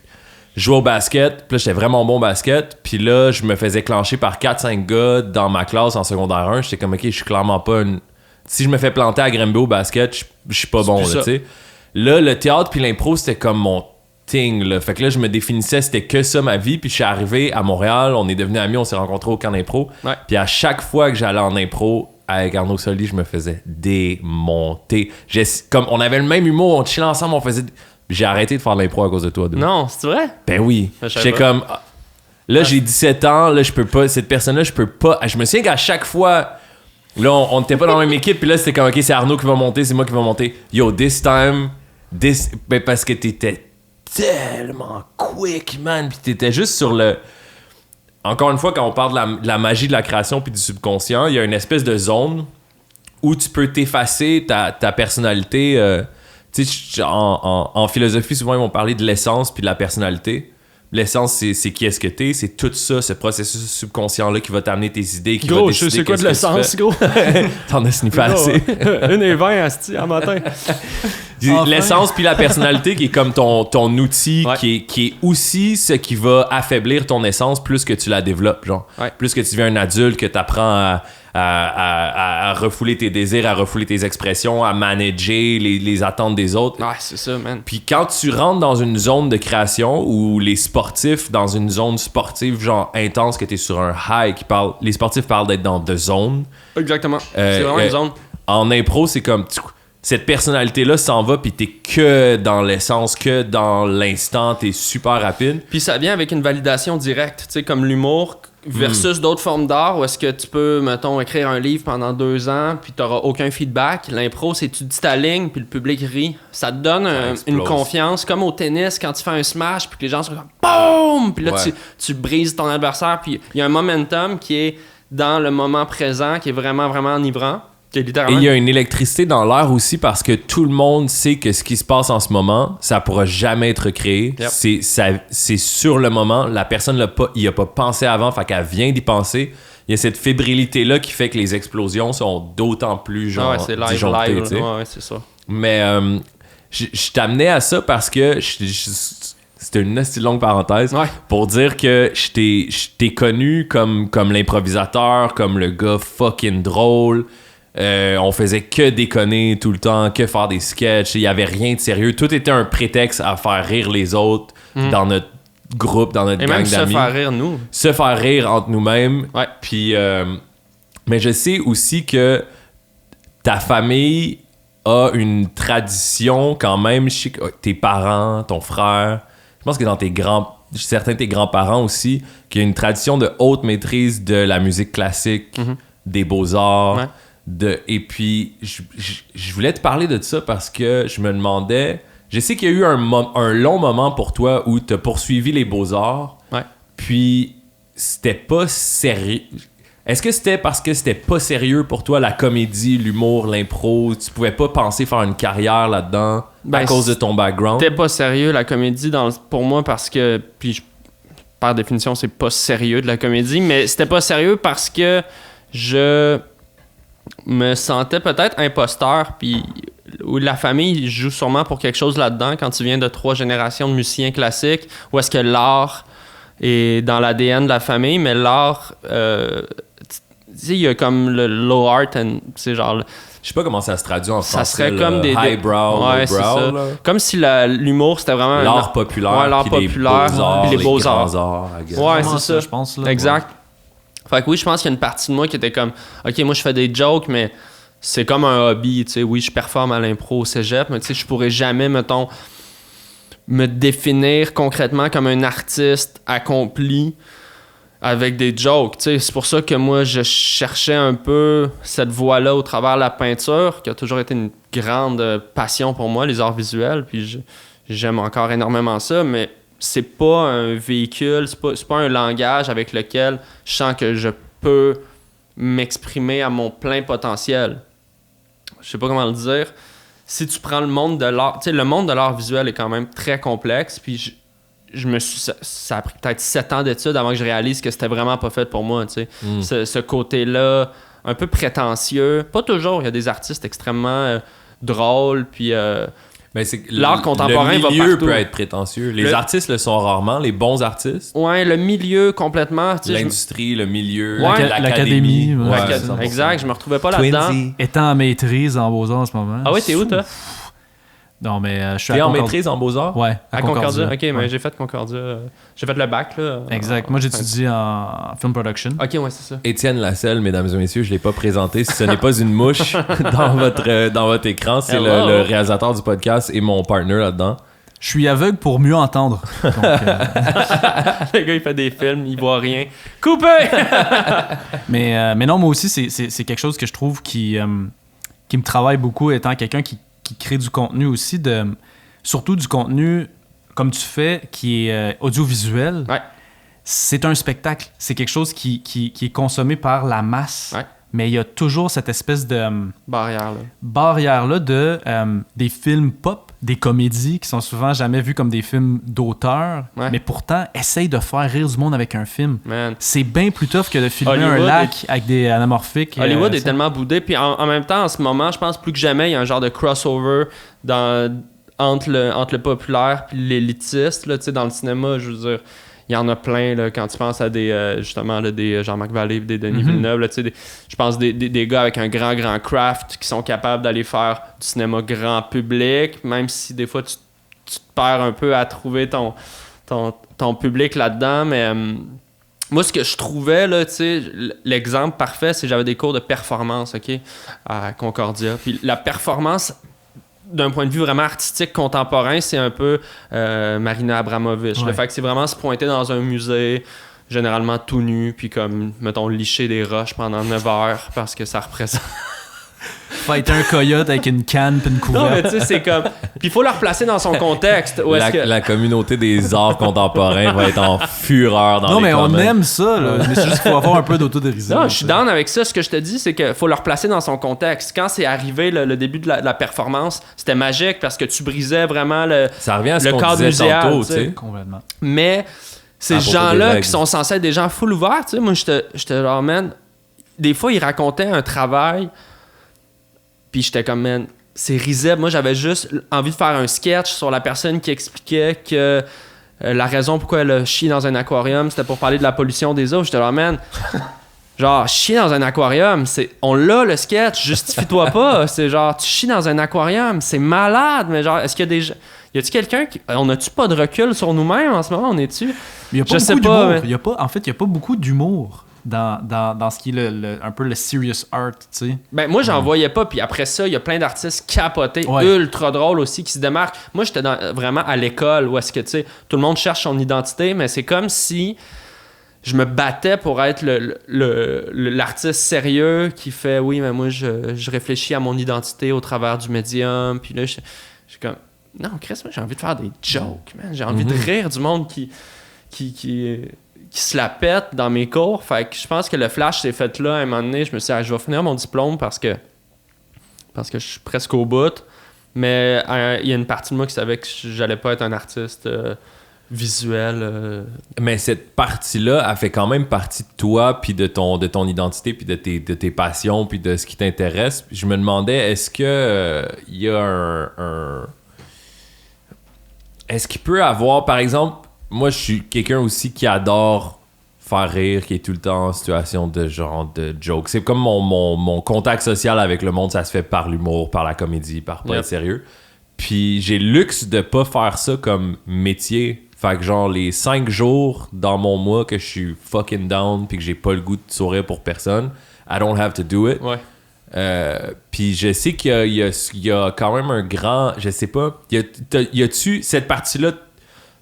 jouais au basket, puis là, j'étais vraiment bon au basket, puis là, je me faisais clencher par 4-5 gars dans ma classe en secondaire 1, j'étais comme, ok, je suis clairement pas une... Si je me fais planter à Granby au basket, je suis pas bon, là, tu sais. Là, le théâtre puis l'impro, c'était comme mon thing, là. Fait que là, je me définissais, c'était que ça ma vie, puis je suis arrivé à Montréal, on est devenus amis, on s'est rencontrés au camp d'impro, puis à chaque fois que j'allais en impro, avec Arnaud Soli, je me faisais démonter. Comme on avait le même humour, on chillait ensemble, on faisait... J'ai arrêté de faire de l'impro à cause de toi. Non, c'est vrai? Ben oui. J'étais comme... Là, j'ai 17 ans, là, je peux pas... Cette personne-là, je peux pas... Je me souviens qu'à chaque fois... Là, on était pas dans la même équipe, puis là, c'était comme, OK, c'est Arnaud qui va monter, c'est moi qui va monter. Yo, this time... Ben, parce que t'étais tellement quick, man, puis t'étais juste sur le... Encore une fois, quand on parle de la magie de la création puis du subconscient, il y a une espèce de zone où tu peux t'effacer ta personnalité. Tu sais, en philosophie, souvent, ils vont parler de l'essence puis de la personnalité. L'essence, c'est qui est-ce que t'es, c'est tout ça, ce processus subconscient-là qui va t'amener tes idées, qui va décider c'est quoi de l'essence, gros? T'en as sniffé assez. 1,20 asti, en matin. L'essence puis la personnalité qui est comme ton outil, qui est aussi ce qui va affaiblir ton essence plus que tu la développes, genre. Plus que tu deviens un adulte, que t'apprends à refouler tes désirs, à refouler tes expressions, à manager les attentes des autres. Ouais, c'est ça, man. Puis quand tu rentres dans une zone de création où les sportifs, dans une zone sportive genre intense, que t'es sur un high, les sportifs parlent d'être dans deux zones. Exactement. C'est vraiment une zone. En impro, c'est comme... Cette personnalité-là s'en va, puis t'es que dans l'essence, que dans l'instant, t'es super rapide. Puis ça vient avec une validation directe, tu sais, comme l'humour versus d'autres formes d'art où est-ce que tu peux, mettons, écrire un livre pendant 2 ans, puis t'auras aucun feedback. L'impro, c'est tu dis ta ligne, puis le public rit. Ça te donne une confiance, comme au tennis, quand tu fais un smash, puis que les gens sont comme BOOM! Puis là, tu brises ton adversaire, puis il y a un momentum qui est dans le moment présent, qui est vraiment, vraiment enivrant. Et il y a une électricité dans l'air aussi parce que tout le monde sait que ce qui se passe en ce moment, ça pourra jamais être créé. Yep. C'est sur le moment. La personne y a pas pensé avant, fait qu'elle vient d'y penser. Il y a cette fébrilité-là qui fait que les explosions sont d'autant plus genre c'est live, disjonctées, live. Tu sais. Ouais, c'est ça. Mais je t'amenais à ça parce que c'était une assez longue parenthèse pour dire que je t'ai connu comme l'improvisateur, comme le gars fucking drôle. On faisait que déconner tout le temps, que faire des sketchs. Il y avait rien de sérieux. Tout était un prétexte à faire rire les autres dans notre groupe, dans notre gang d'amis. Et même se faire rire, nous. Se faire rire entre nous-mêmes. Ouais. Puis, mais je sais aussi que ta famille a une tradition quand même. Je sais que tes parents, ton frère... pense que certains de tes grands-parents aussi, qu'il y a une tradition de haute maîtrise de la musique classique, des beaux-arts. Ouais. Et puis, je voulais te parler de ça parce que je me demandais... Je sais qu'il y a eu un long moment pour toi où tu as poursuivi les beaux-arts. Ouais. Puis, c'était pas sérieux. Est-ce que c'était parce que c'était pas sérieux pour toi, la comédie, l'humour, l'impro? Tu pouvais pas penser faire une carrière là-dedans à cause de ton background? C'était pas sérieux, la comédie, pour moi, parce que... Puis, par définition, c'est pas sérieux de la comédie, mais c'était pas sérieux parce que je me sentais peut-être imposteur, puis la famille joue sûrement pour quelque chose là-dedans quand tu viens de 3 générations de musiciens classiques, où est-ce que l'art est dans l'ADN de la famille, mais l'art, tu sais, il y a comme le low art, c'est genre... Je sais pas comment ça se traduit en français. Ça serait comme des highbrow, ouais, lowbrow, là. Comme si l'humour c'était vraiment l'art populaire, ouais, l'art populaire, puis les beaux-arts. Ouais, c'est ça, je pense là. Exact. Fait que oui, je pense qu'il y a une partie de moi qui était comme OK, moi je fais des jokes, mais c'est comme un hobby, tu sais. Oui, je performe à l'impro au cégep, mais tu sais, je pourrais jamais, mettons, me définir concrètement comme un artiste accompli avec des jokes, tu sais. C'est pour ça que moi, je cherchais un peu cette voie-là au travers de la peinture, qui a toujours été une grande passion pour moi, les arts visuels, puis j'aime encore énormément ça, mais c'est pas un véhicule, c'est pas un langage avec lequel je sens que je peux m'exprimer à mon plein potentiel. Je sais pas comment le dire. Si tu prends le monde de l'art, tu sais, le monde de l'art visuel est quand même très complexe, puis ça a pris peut-être 7 ans d'études avant que je réalise que c'était vraiment pas fait pour moi, tu sais. Ce côté-là, un peu prétentieux. Pas toujours, il y a des artistes extrêmement drôles, puis l'art contemporain va partout. Le milieu peut être prétentieux. Les artistes le sont rarement, les bons artistes. Ouais, le milieu complètement. L'industrie, le milieu, ouais, l'académie. Ouais, exact, je me retrouvais pas là-dedans. Étant en maîtrise en Beaux-Arts en ce moment. Ah oui, t'es où, toi? Non, mais je suis T'es en maîtrise en Beaux-Arts? Ouais, à Concordia. Ok, mais j'ai fait Concordia. J'ai fait le bac, là. Exact. Moi, j'étudie en film production. Ok, ouais, c'est ça. Étienne Lasselle, mesdames et messieurs, je l'ai pas présenté. Si ce n'est pas une mouche dans votre écran, c'est le réalisateur du podcast et mon partner là-dedans. Je suis aveugle pour mieux entendre. Donc, le gars, il fait des films, il voit rien. Coupé! mais non, moi aussi, c'est quelque chose que je trouve qui me travaille beaucoup, étant quelqu'un qui crée du contenu aussi, surtout du contenu comme tu fais, qui est audiovisuel. Ouais. C'est un spectacle. C'est quelque chose qui est consommé par la masse. Ouais. Mais il y a toujours cette espèce de barrière-là de des films pop, des comédies qui sont souvent jamais vues comme des films d'auteur, mais pourtant essayent de faire rire du monde avec un film. Man. C'est bien plus tough que de filmer Hollywood un lac avec des anamorphiques. Hollywood est tellement boudé, puis en même temps, en ce moment, je pense plus que jamais, il y a un genre de crossover entre le populaire et l'élitiste. Là, dans le cinéma, je veux dire, il y en a plein là, quand tu penses à des justement là, des Jean-Marc Vallée, des Denis Villeneuve, là, je pense des gars avec un grand craft qui sont capables d'aller faire du cinéma grand public, même si des fois tu te perds un peu à trouver ton public là-dedans, mais moi ce que je trouvais là, l'exemple parfait, c'est que j'avais des cours de performance, OK, à Concordia, puis la performance d'un point de vue vraiment artistique contemporain, c'est un peu Marina Abramovic. Le fait que c'est vraiment se pointer dans un musée, généralement tout nu, puis comme, mettons, licher des roches pendant 9 heures parce que ça représente... Fighter un coyote avec une canne puis une couverte. Non, mais tu sais, c'est comme... Puis il faut le replacer dans son contexte. La communauté des arts contemporains va être en fureur dans les comments. Non, mais on aime ça, là. Mais c'est juste qu'il faut avoir un peu d'autodérision. Non, je suis down avec ça. Ce que je te dis, c'est qu'il faut le replacer dans son contexte. Quand c'est arrivé, le début de la performance, c'était magique parce que tu brisais vraiment ça revient à ce le qu'on cadre disait muséal. Tantôt, tu sais. Complètement. Mais ces gens-là qui sont censés être des gens full ouverts, tu sais, moi, j'étais genre, man, des fois, ils racontaient un travail... Puis j'étais comme, man, c'est risible. Moi, j'avais juste envie de faire un sketch sur la personne qui expliquait que la raison pourquoi elle a chié dans un aquarium, c'était pour parler de la pollution des eaux. J'étais là, man, genre, chier dans un aquarium, on l'a le sketch, justifie-toi pas. C'est genre, tu chies dans un aquarium, c'est malade, mais genre, est-ce qu'il y a des gens... Y a-tu quelqu'un qui... On a-tu pas de recul sur nous-mêmes en ce moment? On est-tu... Il y a pas beaucoup d'humour. En fait, il y a pas beaucoup d'humour dans ce qui est un peu le serious art, tu sais. Ben, moi, j'en voyais pas. Puis après ça, il y a plein d'artistes capotés, ultra drôles aussi, qui se démarquent. Moi, j'étais vraiment à l'école où est-ce que, tu sais, tout le monde cherche son identité, mais c'est comme si je me battais pour être l'artiste sérieux qui fait, oui, mais moi, je réfléchis à mon identité au travers du médium. Puis là, je suis comme, non, Chris, moi, j'ai envie de faire des jokes, man. J'ai envie de rire du monde qui se la pète dans mes cours. Fait que je pense que le flash s'est fait là. À un moment donné, je me suis dit, je vais finir mon diplôme parce que je suis presque au bout. Mais il y a une partie de moi qui savait que j'allais pas être un artiste visuel. Mais cette partie-là, elle fait quand même partie de toi, puis de ton identité, puis de tes passions, puis de ce qui t'intéresse. Je me demandais, est-ce que il y a est-ce qu'il peut avoir, par exemple, moi, je suis quelqu'un aussi qui adore faire rire, qui est tout le temps en situation de genre de joke. C'est comme mon contact social avec le monde, ça se fait par l'humour, par la comédie, par pas être sérieux. Puis j'ai le luxe de pas faire ça comme métier. Fait que genre les 5 jours dans mon mois que je suis fucking down puis que j'ai pas le goût de sourire pour personne, I don't have to do it. Ouais. Puis je sais qu'il y a quand même un grand... Je sais pas. Y a-tu cette partie-là...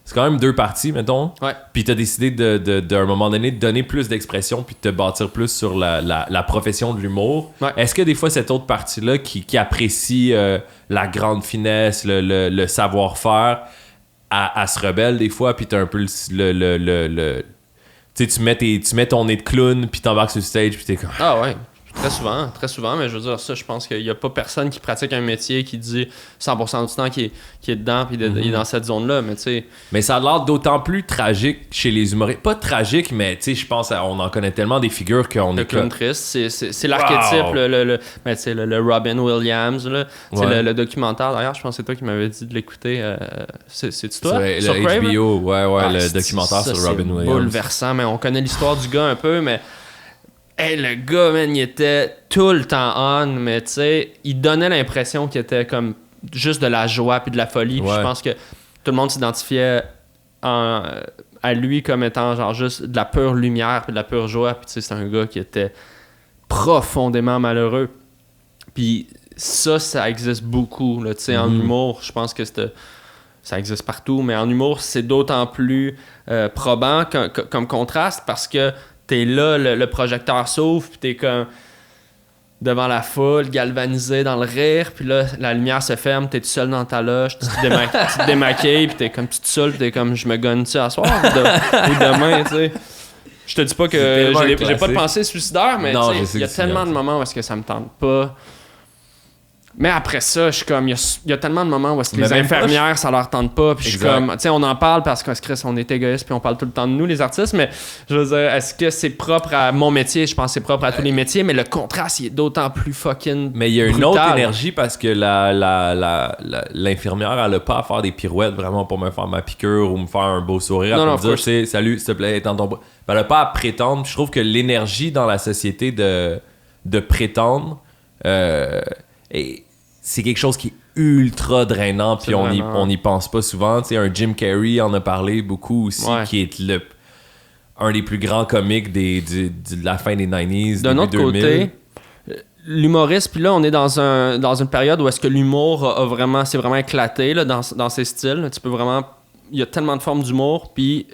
C'est quand même 2 parties, mettons. Ouais. Puis t'as décidé d'un moment donné de donner plus d'expression puis de te bâtir plus sur la profession de l'humour. Ouais. Est-ce que des fois, cette autre partie-là qui apprécie la grande finesse, le savoir-faire, elle se rebelle des fois, puis t'as un peu tu sais, tu mets ton nez de clown, puis t'embarques sur le stage, puis t'es comme... Ah ouais. Très souvent, mais je veux dire, ça, je pense qu'il n'y a pas personne qui pratique un métier qui dit 100% du temps qui est dedans puis il est dans cette zone-là, mais tu sais... Mais ça a l'air d'autant plus tragique chez les humoristes. Pas tragique, mais tu sais, je pense on en connaît tellement des figures qu'on est... Le clown triste, c'est l'archétype, mais tu sais, le Robin Williams, là, le documentaire, d'ailleurs, je pense que c'est toi qui m'avais dit de l'écouter. C'est-tu toi? Sur le HBO, le documentaire sur Robin Williams. C'est bouleversant, mais on connaît l'histoire du gars un peu, mais... Hey, le gars, man, il était tout le temps on, mais tu sais, il donnait l'impression qu'il était comme juste de la joie puis de la folie. Puis je pense que tout le monde s'identifiait à lui comme étant genre juste de la pure lumière puis de la pure joie. Puis tu sais, c'est un gars qui était profondément malheureux. Puis ça existe beaucoup, là, tu sais, en humour. Je pense que ça existe partout, mais en humour, c'est d'autant plus probant comme contraste parce que t'es là, le projecteur s'ouvre, puis t'es comme devant la foule, galvanisé dans le rire, puis là, la lumière se ferme, t'es tout seul dans ta loge, tu te démaquilles, puis t'es comme tout seul, puis t'es comme, je me gonne-tu à soir ou demain, tu sais. Je te dis pas que j'ai pas de pensée suicidaire, mais il y a tellement de moments où est-ce que ça me tente pas. Mais après ça, je suis comme, il y a tellement de moments où est-ce que les infirmières, ça leur tente pas, puis je suis comme, tu sais, on en parle parce qu'on est égoïste, puis on parle tout le temps de nous, les artistes, mais je veux dire, est-ce que c'est propre à mon métier? Je pense que c'est propre à tous les métiers, mais le contraste, il est d'autant plus fucking mais il y a une autre énergie parce que l'infirmière, elle a pas à faire des pirouettes vraiment pour me faire ma piqûre ou me faire un beau sourire, pour me dire, tu sais, salut, s'il te plaît, étends ton bras. Elle a pas à prétendre. Je trouve que l'énergie dans la société de prétendre, et c'est quelque chose qui est ultra drainant, puis on y pense pas souvent. Tu sais, un Jim Carrey en a parlé beaucoup aussi, qui est un des plus grands comiques de la fin des 90s, d'un autre 2000. Côté, l'humoriste, puis là, on est dans une période où est-ce que l'humour s'est vraiment éclaté là, dans ses styles. Tu peux vraiment... Il y a tellement de formes d'humour, puis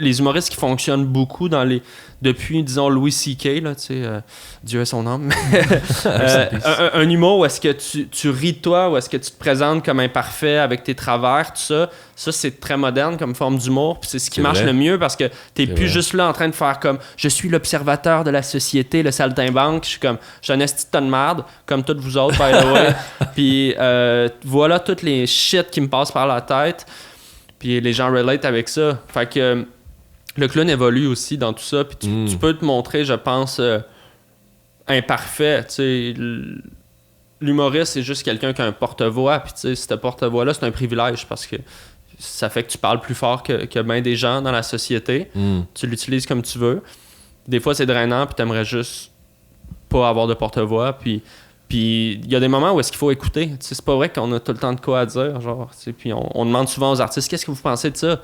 les humoristes qui fonctionnent beaucoup depuis, disons, Louis C.K., là, tu sais, Dieu ait son âme, un humour où est-ce que tu ris de toi, où est-ce que tu te présentes comme imparfait avec tes travers, tout ça, c'est très moderne comme forme d'humour, puis c'est ce qui marche le mieux parce que t'es plus juste là en train de faire comme, je suis l'observateur de la société, le saltimbanque, je suis comme, je suis un esti de tonne de merde, comme toutes vous autres, by the way, puis voilà toutes les shit qui me passent par la tête, puis les gens relate avec ça, fait que le clown évolue aussi dans tout ça, puis tu peux te montrer, je pense, imparfait. Tu sais, l'humoriste, c'est juste quelqu'un qui a un porte-voix, puis tu sais, ce porte-voix-là, c'est un privilège parce que ça fait que tu parles plus fort que bien des gens dans la société. Tu l'utilises comme tu veux. Des fois, c'est drainant, puis t'aimerais juste pas avoir de porte-voix, puis il y a des moments où est-ce qu'il faut écouter. Tu sais, c'est pas vrai qu'on a tout le temps de quoi à dire, genre, tu sais, puis on demande souvent aux artistes, qu'est-ce que vous pensez de ça?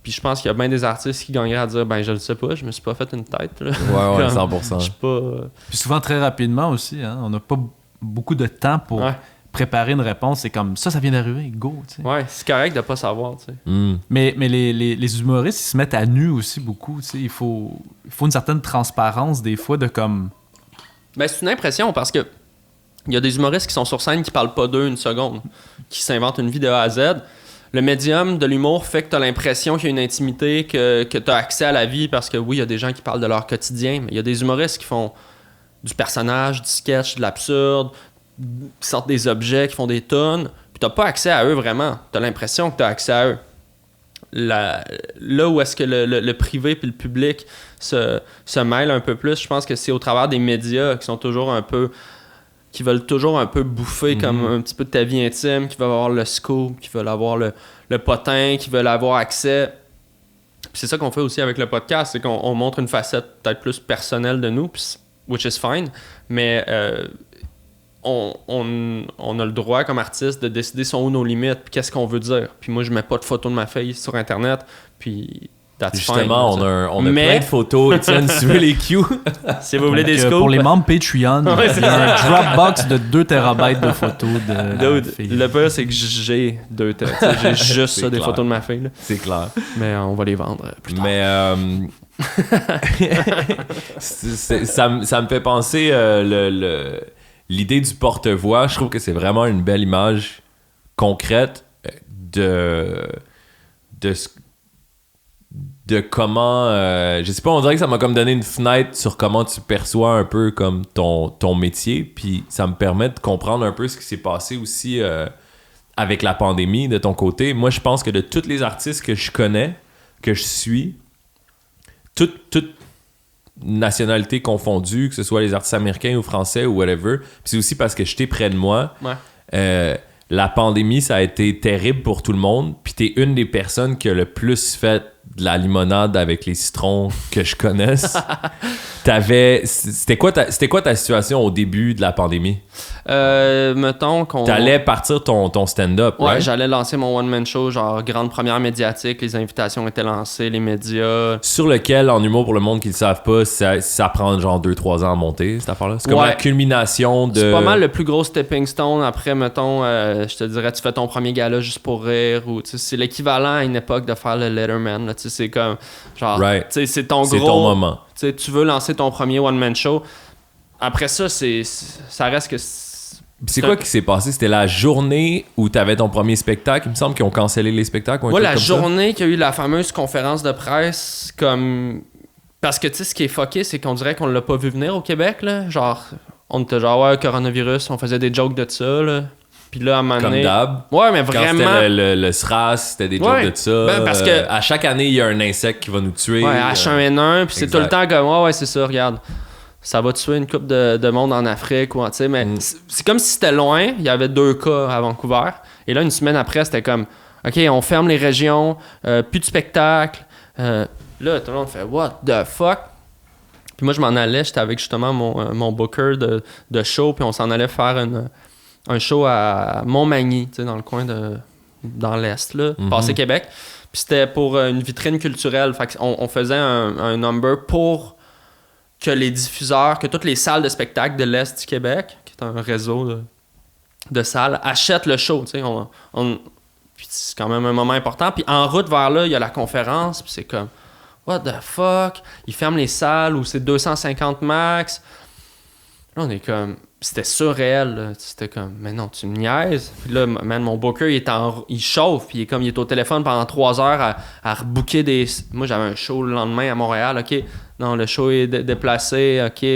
Puis je pense qu'il y a bien des artistes qui gagneraient à dire ben je le sais pas, je me suis pas fait une tête. Là. Ouais, Comme, 100%. je suis pas. Puis souvent très rapidement aussi, hein. On n'a pas beaucoup de temps pour préparer une réponse. C'est comme ça vient d'arriver, go. Tu sais. Ouais, c'est correct de pas savoir. Tu sais. Mais les humoristes, ils se mettent à nu aussi beaucoup. Tu sais. Il faut une certaine transparence des fois de comme. Ben c'est une impression parce que il y a des humoristes qui sont sur scène qui parlent pas d'eux une seconde, qui s'inventent une vie de A à Z. Le médium de l'humour fait que tu as l'impression qu'il y a une intimité, que tu as accès à la vie parce que oui, il y a des gens qui parlent de leur quotidien, mais il y a des humoristes qui font du personnage, du sketch, de l'absurde, qui sortent des objets, qui font des tonnes, puis t'as pas accès à eux vraiment. Tu as l'impression que tu as accès à eux. Là où est-ce que le privé puis le public se mêlent un peu plus, je pense que c'est au travers des médias qui sont toujours un peu... qui veulent toujours un peu bouffer comme un petit peu de ta vie intime, qui veulent avoir le scoop, qui veulent avoir le potin, qui veulent avoir accès. Puis c'est ça qu'on fait aussi avec le podcast, c'est qu'on montre une facette peut-être plus personnelle de nous, which is fine, mais on a le droit comme artiste de décider sont où nos limites, puis qu'est-ce qu'on veut dire. Puis moi, je mets pas de photos de ma fille sur Internet, puis... Justement, fine, on a plein de photos. Étienne, si tu veux les cues. Si vous voulez des scoops. Pour les membres Patreon, il y a un Dropbox de 2 TB de photos de filles. Le pire, c'est que j'ai 2 TB. J'ai juste ça, des photos de ma fille. Là. C'est clair. Mais on va les vendre plus tard. Mais ça me fait penser l'idée du porte-voix. Je trouve que c'est vraiment une belle image concrète de comment je sais pas, on dirait que ça m'a comme donné une fenêtre sur comment tu perçois un peu comme ton métier, puis ça me permet de comprendre un peu ce qui s'est passé aussi avec la pandémie de ton côté. Moi, je pense que de tous les artistes que je connais, que je suis, toute nationalité confondue, que ce soit les artistes américains ou français ou whatever, puis c'est aussi parce que j'étais près de moi. La pandémie, ça a été terrible pour tout le monde, puis t'es une des personnes qui a le plus fait de la limonade avec les citrons que je connaisse. C'était quoi ta situation au début de la pandémie? Mettons qu'on... T'allais partir ton stand-up, ouais, right? J'allais lancer mon one-man show, genre grande première médiatique, les invitations étaient lancées, les médias... Sur lequel, en humour, pour le monde qui le savent pas, ça prend genre 2-3 ans à monter, cette affaire-là. C'est comme la culmination de... C'est pas mal le plus gros stepping stone. Après, mettons, je te dirais, tu fais ton premier gala juste pour rire, ou c'est l'équivalent à une époque de faire le Letterman, là, c'est comme, genre, c'est ton gros... C'est ton moment. Tu veux lancer ton premier one-man show. Après ça, ça reste que... C'est quoi qui s'est passé? C'était la journée où t'avais ton premier spectacle? Il me semble qu'ils ont cancellé les spectacles. Ou un truc la comme journée qu'il y a eu la fameuse conférence de presse, comme... Parce que, tu sais, ce qui est fucké, c'est qu'on dirait qu'on l'a pas vu venir au Québec, là. Genre, on était genre, ouais, coronavirus, on faisait des jokes de ça, là. Puis là, à un moment donné... Comme d'hab. Ouais, mais Quand vraiment... c'était le SRAS, c'était des jokes de ça. Ben, parce que... à chaque année, il y a un insecte qui va nous tuer. Ouais, H1N1, puis c'est tout le temps comme, ouais, c'est ça, regarde. Ça va tuer une couple de monde en Afrique, ou, tu sais, mais c'est comme si c'était loin. Il y avait 2 cas à Vancouver. Et là, une semaine après, c'était comme, OK, on ferme les régions, plus de spectacle. Là, tout le monde fait, what the fuck? Puis moi, je m'en allais, j'étais avec justement mon booker de show, puis on s'en allait faire un show à Montmagny, tu sais, dans le coin dans l'Est, là, passé Québec. Puis c'était pour une vitrine culturelle. Fait qu'on faisait un number pour que les diffuseurs, que toutes les salles de spectacle de l'Est du Québec, qui est un réseau de salles, achètent le show, tu sais. Puis c'est quand même un moment important. Puis en route vers là, il y a la conférence, puis c'est comme, what the fuck? Ils ferment les salles où c'est 250 max. Là, on est comme... C'était surréel, là. C'était comme, mais non, tu me niaises. Puis là, man, mon booker, il chauffe, puis il est au téléphone pendant 3 heures à rebooker des... Moi, j'avais un show le lendemain à Montréal, OK, non, le show est déplacé, OK,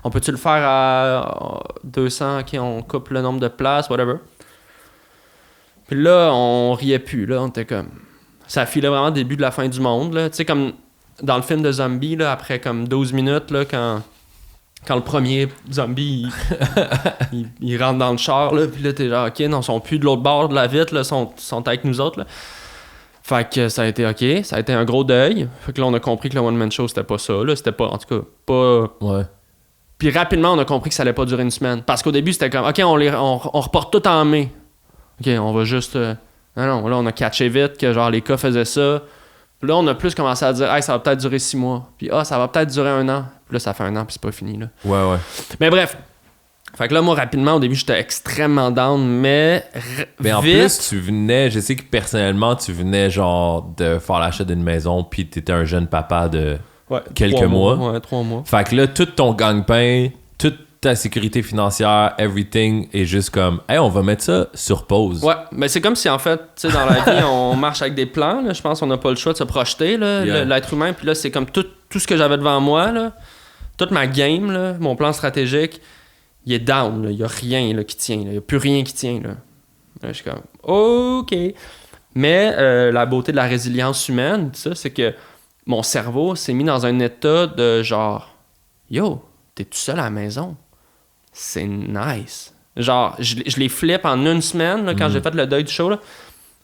on peut-tu le faire à 200, OK, on coupe le nombre de places, whatever. Puis là, on riait plus, là, on était comme... Ça filait vraiment le début de la fin du monde, là. Tu sais, comme dans le film de zombie, là, après comme 12 minutes, là, quand le premier zombie il rentre dans le char, là, puis là t'es genre OK, non, ils sont plus de l'autre bord de la vitre, là, sont avec nous autres, là. Fait que ça a été OK, ça a été un gros deuil. Fait que là on a compris que le one man show c'était pas ça, là, c'était pas, en tout cas pas. Ouais. Puis rapidement on a compris que ça allait pas durer une semaine, parce qu'au début c'était comme OK, on reporte tout en mai. OK, on va juste non, là on a catché vite que genre les cas faisaient ça. Puis là, on a plus commencé à dire, hey, ça va peut-être durer 6 mois. Puis ça va peut-être durer 1 an. Puis là, ça fait 1 an, puis c'est pas fini, là. Ouais. Mais bref. Fait que là, moi, rapidement, au début, j'étais extrêmement down, mais en vite... plus, tu venais, je sais que personnellement, tu venais genre de faire l'achat d'une maison, puis t'étais un jeune papa de quelques mois. Ouais, 3 mois. Fait que là, tout ton gagne-pain, toute ta sécurité financière, everything est juste comme, hey, on va mettre ça sur pause. Ouais, mais c'est comme si, en fait, tu sais, dans la vie, on marche avec des plans, là. Je pense qu'on n'a pas le choix de se projeter, là, l'être humain. Puis là, c'est comme tout ce que j'avais devant moi, là, toute ma game, là, mon plan stratégique, il est down, là. Il n'y a rien là, qui tient. Il n'y a plus rien qui tient. Là, je suis comme, OK. Mais la beauté de la résilience humaine, ça, c'est que mon cerveau s'est mis dans un état de genre, yo, t'es tout seul à la maison. C'est nice. Genre, je les flippe en 1 semaine, là, quand j'ai fait le deuil du show. Là,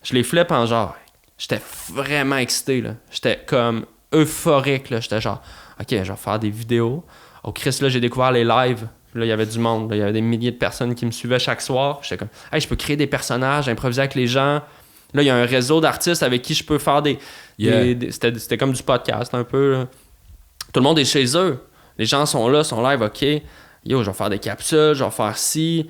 je les flippe en genre, j'étais vraiment excité. Là. J'étais comme euphorique. Là. J'étais genre, OK, je vais faire des vidéos. Au Christ, là, j'ai découvert les lives. Là, il y avait du monde. Là, il y avait des milliers de personnes qui me suivaient chaque soir. J'étais comme, hey, je peux créer des personnages, improviser avec les gens. Là, il y a un réseau d'artistes avec qui je peux faire des c'était comme du podcast un peu. Là. Tout le monde est chez eux. Les gens sont là, sont live, OK. Yo, je vais faire des capsules, je vais faire ci.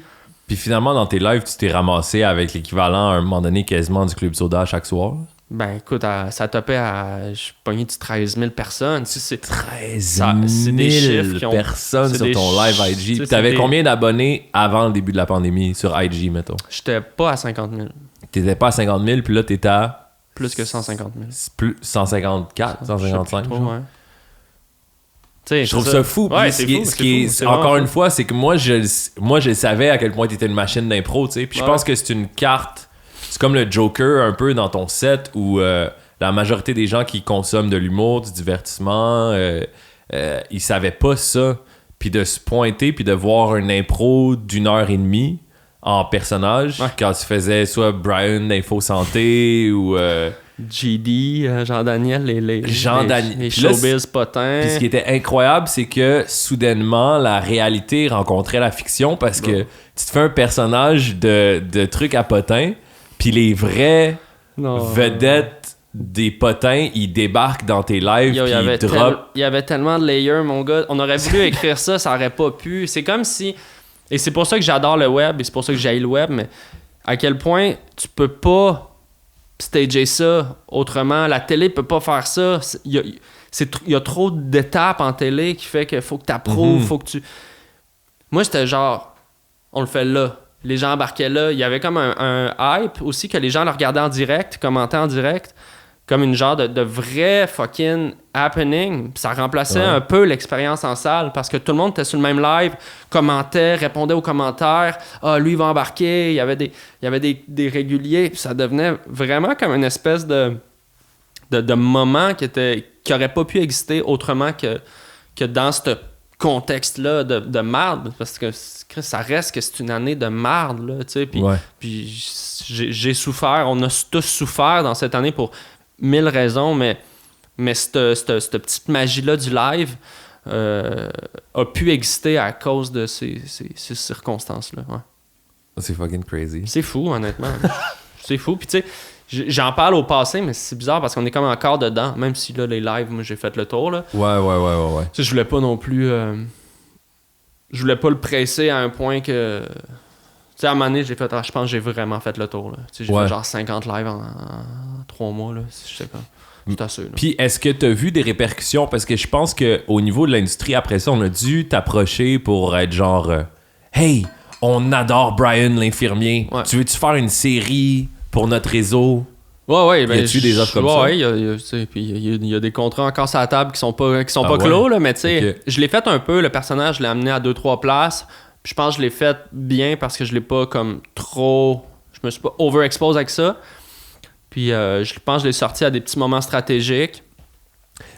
Puis finalement, dans tes lives, tu t'es ramassé avec l'équivalent à un moment donné quasiment du Club Soda chaque soir. Ben écoute, ça topait à... Je suis pogné du 13 000 personnes. Tu sais, 13 000 personnes sur ton live IG. Tu avais combien d'abonnés avant le début de la pandémie sur IG, mettons? J'étais pas à 50 000. T'étais pas à 50 000, puis là, t'étais à... Plus que 150 000. Plus 154, 155. Trop, ouais. Je trouve ça fou. Ouais, Encore une fois, c'est que moi, je savais à quel point t'étais une machine d'impro, tu sais. Puis je pense que c'est une carte... C'est comme le Joker un peu dans ton set où la majorité des gens qui consomment de l'humour, du divertissement, ils savaient pas ça. Puis de se pointer, puis de voir une impro d'1h30 en personnage, quand tu faisais soit Brian d'Info Santé ou... GD, Jean-Daniel, les showbiz potins. Puis ce qui était incroyable, c'est que soudainement, la réalité rencontrait la fiction parce que tu te fais un personnage de trucs à potins, puis les vrais vedettes des potins, ils débarquent dans tes lives, puis ils drop. Il y avait tellement de layers, mon gars. On aurait voulu écrire ça aurait pas pu. C'est comme si... Et c'est pour ça que j'adore le web, et c'est pour ça que j'haïs le web, mais à quel point tu peux pas stager ça autrement. La télé peut pas faire ça. Il y a trop d'étapes en télé qui fait qu'il faut que tu approuves, faut que tu... Moi, c'était genre, on le fait là. Les gens embarquaient là. Il y avait comme un hype aussi que les gens le regardaient en direct, commentaient en direct, comme une genre de vrai fucking happening. Puis ça remplaçait un peu l'expérience en salle parce que tout le monde était sur le même live, commentait, répondait aux commentaires. Ah, lui, il va embarquer. Il y avait des réguliers. Puis ça devenait vraiment comme une espèce de moment qui aurait pas pu exister autrement que dans ce contexte-là de marde. Parce que ça reste que c'est une année de marde, là, tu sais. Puis j'ai souffert. On a tous souffert dans cette année pour 1000 raisons, mais cette petite magie-là du live a pu exister à cause de ces circonstances-là. Ouais. C'est fucking crazy. C'est fou, honnêtement. C'est fou. Puis tu sais, j'en parle au passé, mais c'est bizarre parce qu'on est comme encore dedans, même si là, les lives, moi, j'ai fait le tour. Là. Ouais. Tu sais, je voulais pas non plus... je voulais pas le presser à un point que... Tu sais, à un moment donné, j'ai fait... je pense que j'ai vraiment fait le tour. Là. Tu sais, j'ai fait genre 50 lives en 3 mois. Là. J'étais comme... C'est assez, là. Puis est-ce que tu as vu des répercussions? Parce que je pense qu'au niveau de l'industrie, après ça, on a dû t'approcher pour être genre... Hey, on adore Brian l'infirmier. Ouais. Tu veux-tu faire une série pour notre réseau? Ouais, ben, y a-tu des offres comme ça? Ouais, il y a des contrats encore sur la table qui sont pas clos, là, mais tu sais, je l'ai fait un peu, le personnage, je l'ai amené à 2-3 places. Puis je pense que je l'ai fait bien parce que je l'ai pas comme trop... Je me suis pas overexposé avec ça. Puis je pense que je l'ai sorti à des petits moments stratégiques.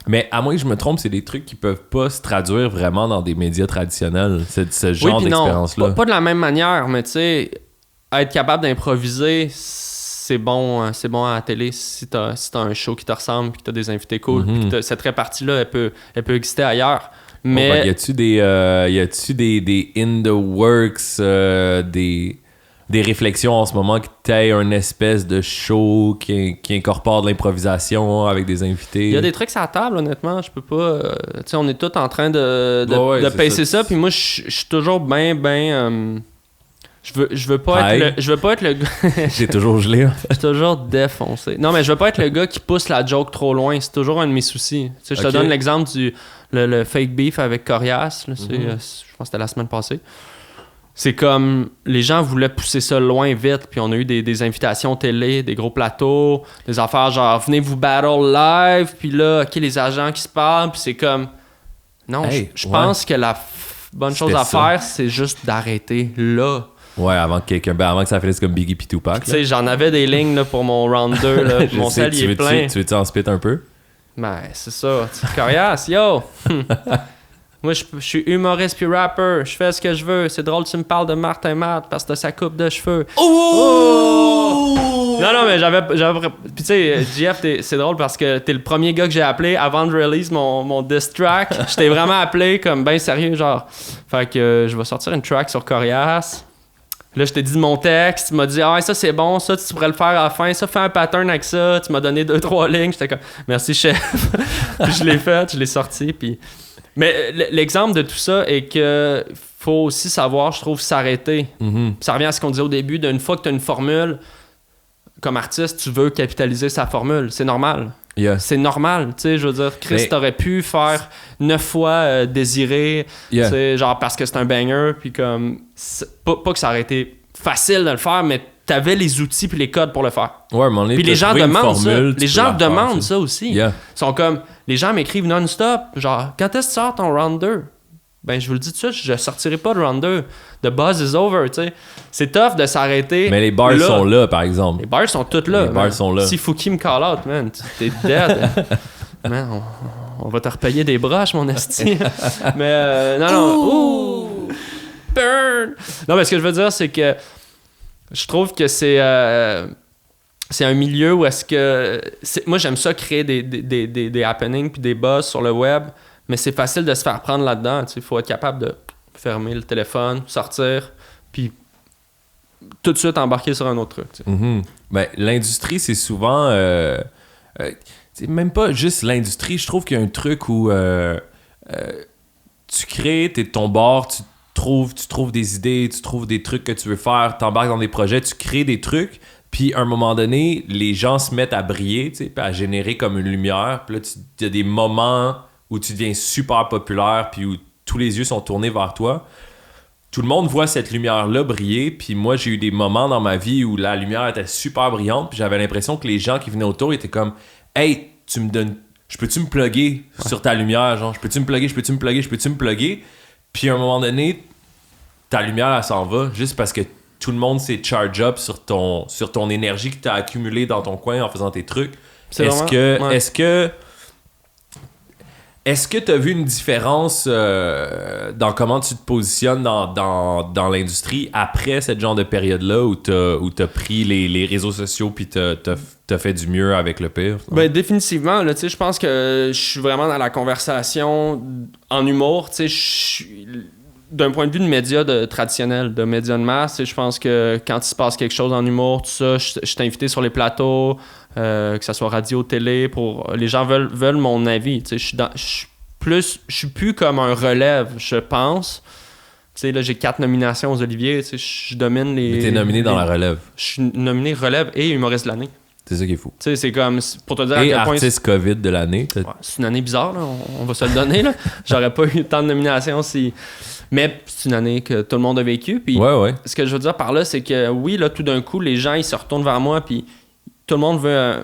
Mais à moins que je me trompe, c'est des trucs qui peuvent pas se traduire vraiment dans des médias traditionnels, ce genre d'expérience-là. Pas de la même manière, mais tu sais, être capable d'improviser, c'est bon à la télé si t'as un show qui te ressemble puis que t'as des invités cool. Puis que cette répartie-là, elle peut exister ailleurs. Mais y a-tu des in the works, des réflexions en ce moment que t'aies une espèce de show qui incorpore de l'improvisation avec des invités? Il y a des trucs à la table, honnêtement. Je peux pas. Tu sais, on est tous en train de pacer ça. Puis moi, je suis toujours bien. Je veux pas être le gars. J'ai toujours gelé. Hein. Je suis toujours défoncé. Non, mais je veux pas être le gars qui pousse la joke trop loin. C'est toujours un de mes soucis. Tu sais, je te donne l'exemple du le fake beef avec Corias. Là, je pense que c'était la semaine passée. C'est comme les gens voulaient pousser ça loin vite, puis on a eu des invitations télé, des gros plateaux, des affaires genre venez vous battle live, puis là, ok, les agents qui se parlent, puis c'est comme non, je pense que la bonne chose à faire, c'est juste d'arrêter là. Ouais, avant que ça finisse comme Biggie pis Tupac. Tu sais, j'en avais des lignes là, pour mon round 2, là, mon sel il est plein. Tu veux-tu en spit un peu? Ben, c'est ça. Corias, yo! Moi, je suis humoriste puis rapper. Je fais ce que je veux. C'est drôle, tu me parles de Martin Matt parce que t'as sa coupe de cheveux. Oh! Non, mais j'avais... Puis tu sais, JF, c'est drôle parce que t'es le premier gars que j'ai appelé avant de release mon diss track. Je t'ai vraiment appelé comme ben sérieux, genre. Fait que je vais sortir une track sur Corias. Là, je t'ai dit mon texte, tu m'as dit « Ah, ça c'est bon, ça tu pourrais le faire à la fin, ça fais un pattern avec ça. » Tu m'as donné 2-3 lignes, j'étais comme « Merci chef. » Puis je l'ai fait, je l'ai sorti, puis... Mais l'exemple de tout ça est que faut aussi savoir, je trouve, s'arrêter. Mm-hmm. Ça revient à ce qu'on disait au début, d'une fois que tu as une formule, comme artiste, tu veux capitaliser sa formule, c'est normal. Yeah. C'est normal, tu sais, je veux dire, Chris, t'aurais pu faire 9 fois Désiré, tu sais, genre parce que c'est un banger, puis comme, pas que ça aurait été facile de le faire, mais t'avais les outils puis les codes pour le faire. Ouais, mais puis les gens demandent ça. Les gens demandent ça aussi. Yeah. Ils sont comme, les gens m'écrivent non-stop, genre, quand est-ce que tu sors ton round 2? Ben, je vous le dis tout de suite, je sortirai pas de round 2. The buzz is over, tu sais. C'est tough de s'arrêter. Mais les bars sont là, par exemple. Les bars sont toutes là. Les bars sont là. Si Fouki me call out, man, t'es dead. Man, on va te repayer des broches, mon esti. Mais, non. Ouh! Burn! Non, mais ce que je veux dire, c'est que je trouve que c'est un milieu où est-ce que... Moi, j'aime ça créer des happenings puis des buzz sur le web. Mais c'est facile de se faire prendre là-dedans. Il faut être capable de fermer le téléphone, sortir, puis tout de suite embarquer sur un autre truc. Mm-hmm. Ben, l'industrie, c'est souvent... même pas juste l'industrie. Je trouve qu'il y a un truc où tu crées, t'es de ton bord, tu trouves des idées, tu trouves des trucs que tu veux faire, t'embarques dans des projets, tu crées des trucs, puis à un moment donné, les gens se mettent à briller, puis à générer comme une lumière. Puis là, il y a des moments... où tu deviens super populaire, puis où tous les yeux sont tournés vers toi. Tout le monde voit cette lumière-là briller, puis moi, j'ai eu des moments dans ma vie où la lumière était super brillante, puis j'avais l'impression que les gens qui venaient autour étaient comme « Hey, je peux-tu me plugger sur ta lumière? Genre, je peux-tu me plugger? » Puis à un moment donné, ta lumière, elle s'en va, juste parce que tout le monde s'est charge up sur ton énergie que tu as accumulée dans ton coin en faisant tes trucs. Est-ce que tu as vu une différence dans comment tu te positionnes dans l'industrie après cette genre de période-là où t'as pris les réseaux sociaux puis t'as fait du mieux avec le pire? Ben, définitivement. Là, je pense que je suis vraiment dans la conversation en humour. D'un point de vue de médias traditionnels, de médias de masse, je pense que quand il se passe quelque chose en humour, tout ça, je suis invité sur les plateaux, que ce soit radio, télé, les gens veulent mon avis. Je suis plus comme un relève, je pense. Là, j'ai 4 nominations aux Olivier, je domine les... Mais t'es nominé dans la relève. Je suis nominé relève et humoriste de l'année. C'est ça qui est fou. C'est comme, pour te dire et à quel point... artiste COVID de l'année. Ouais, c'est une année bizarre, là, on va se le donner. Là. J'aurais pas eu tant de nominations si... Mais c'est une année que tout le monde a vécu. Puis ouais. Ce que je veux dire par là, c'est que oui, là, tout d'un coup, les gens, ils se retournent vers moi, puis tout le monde veut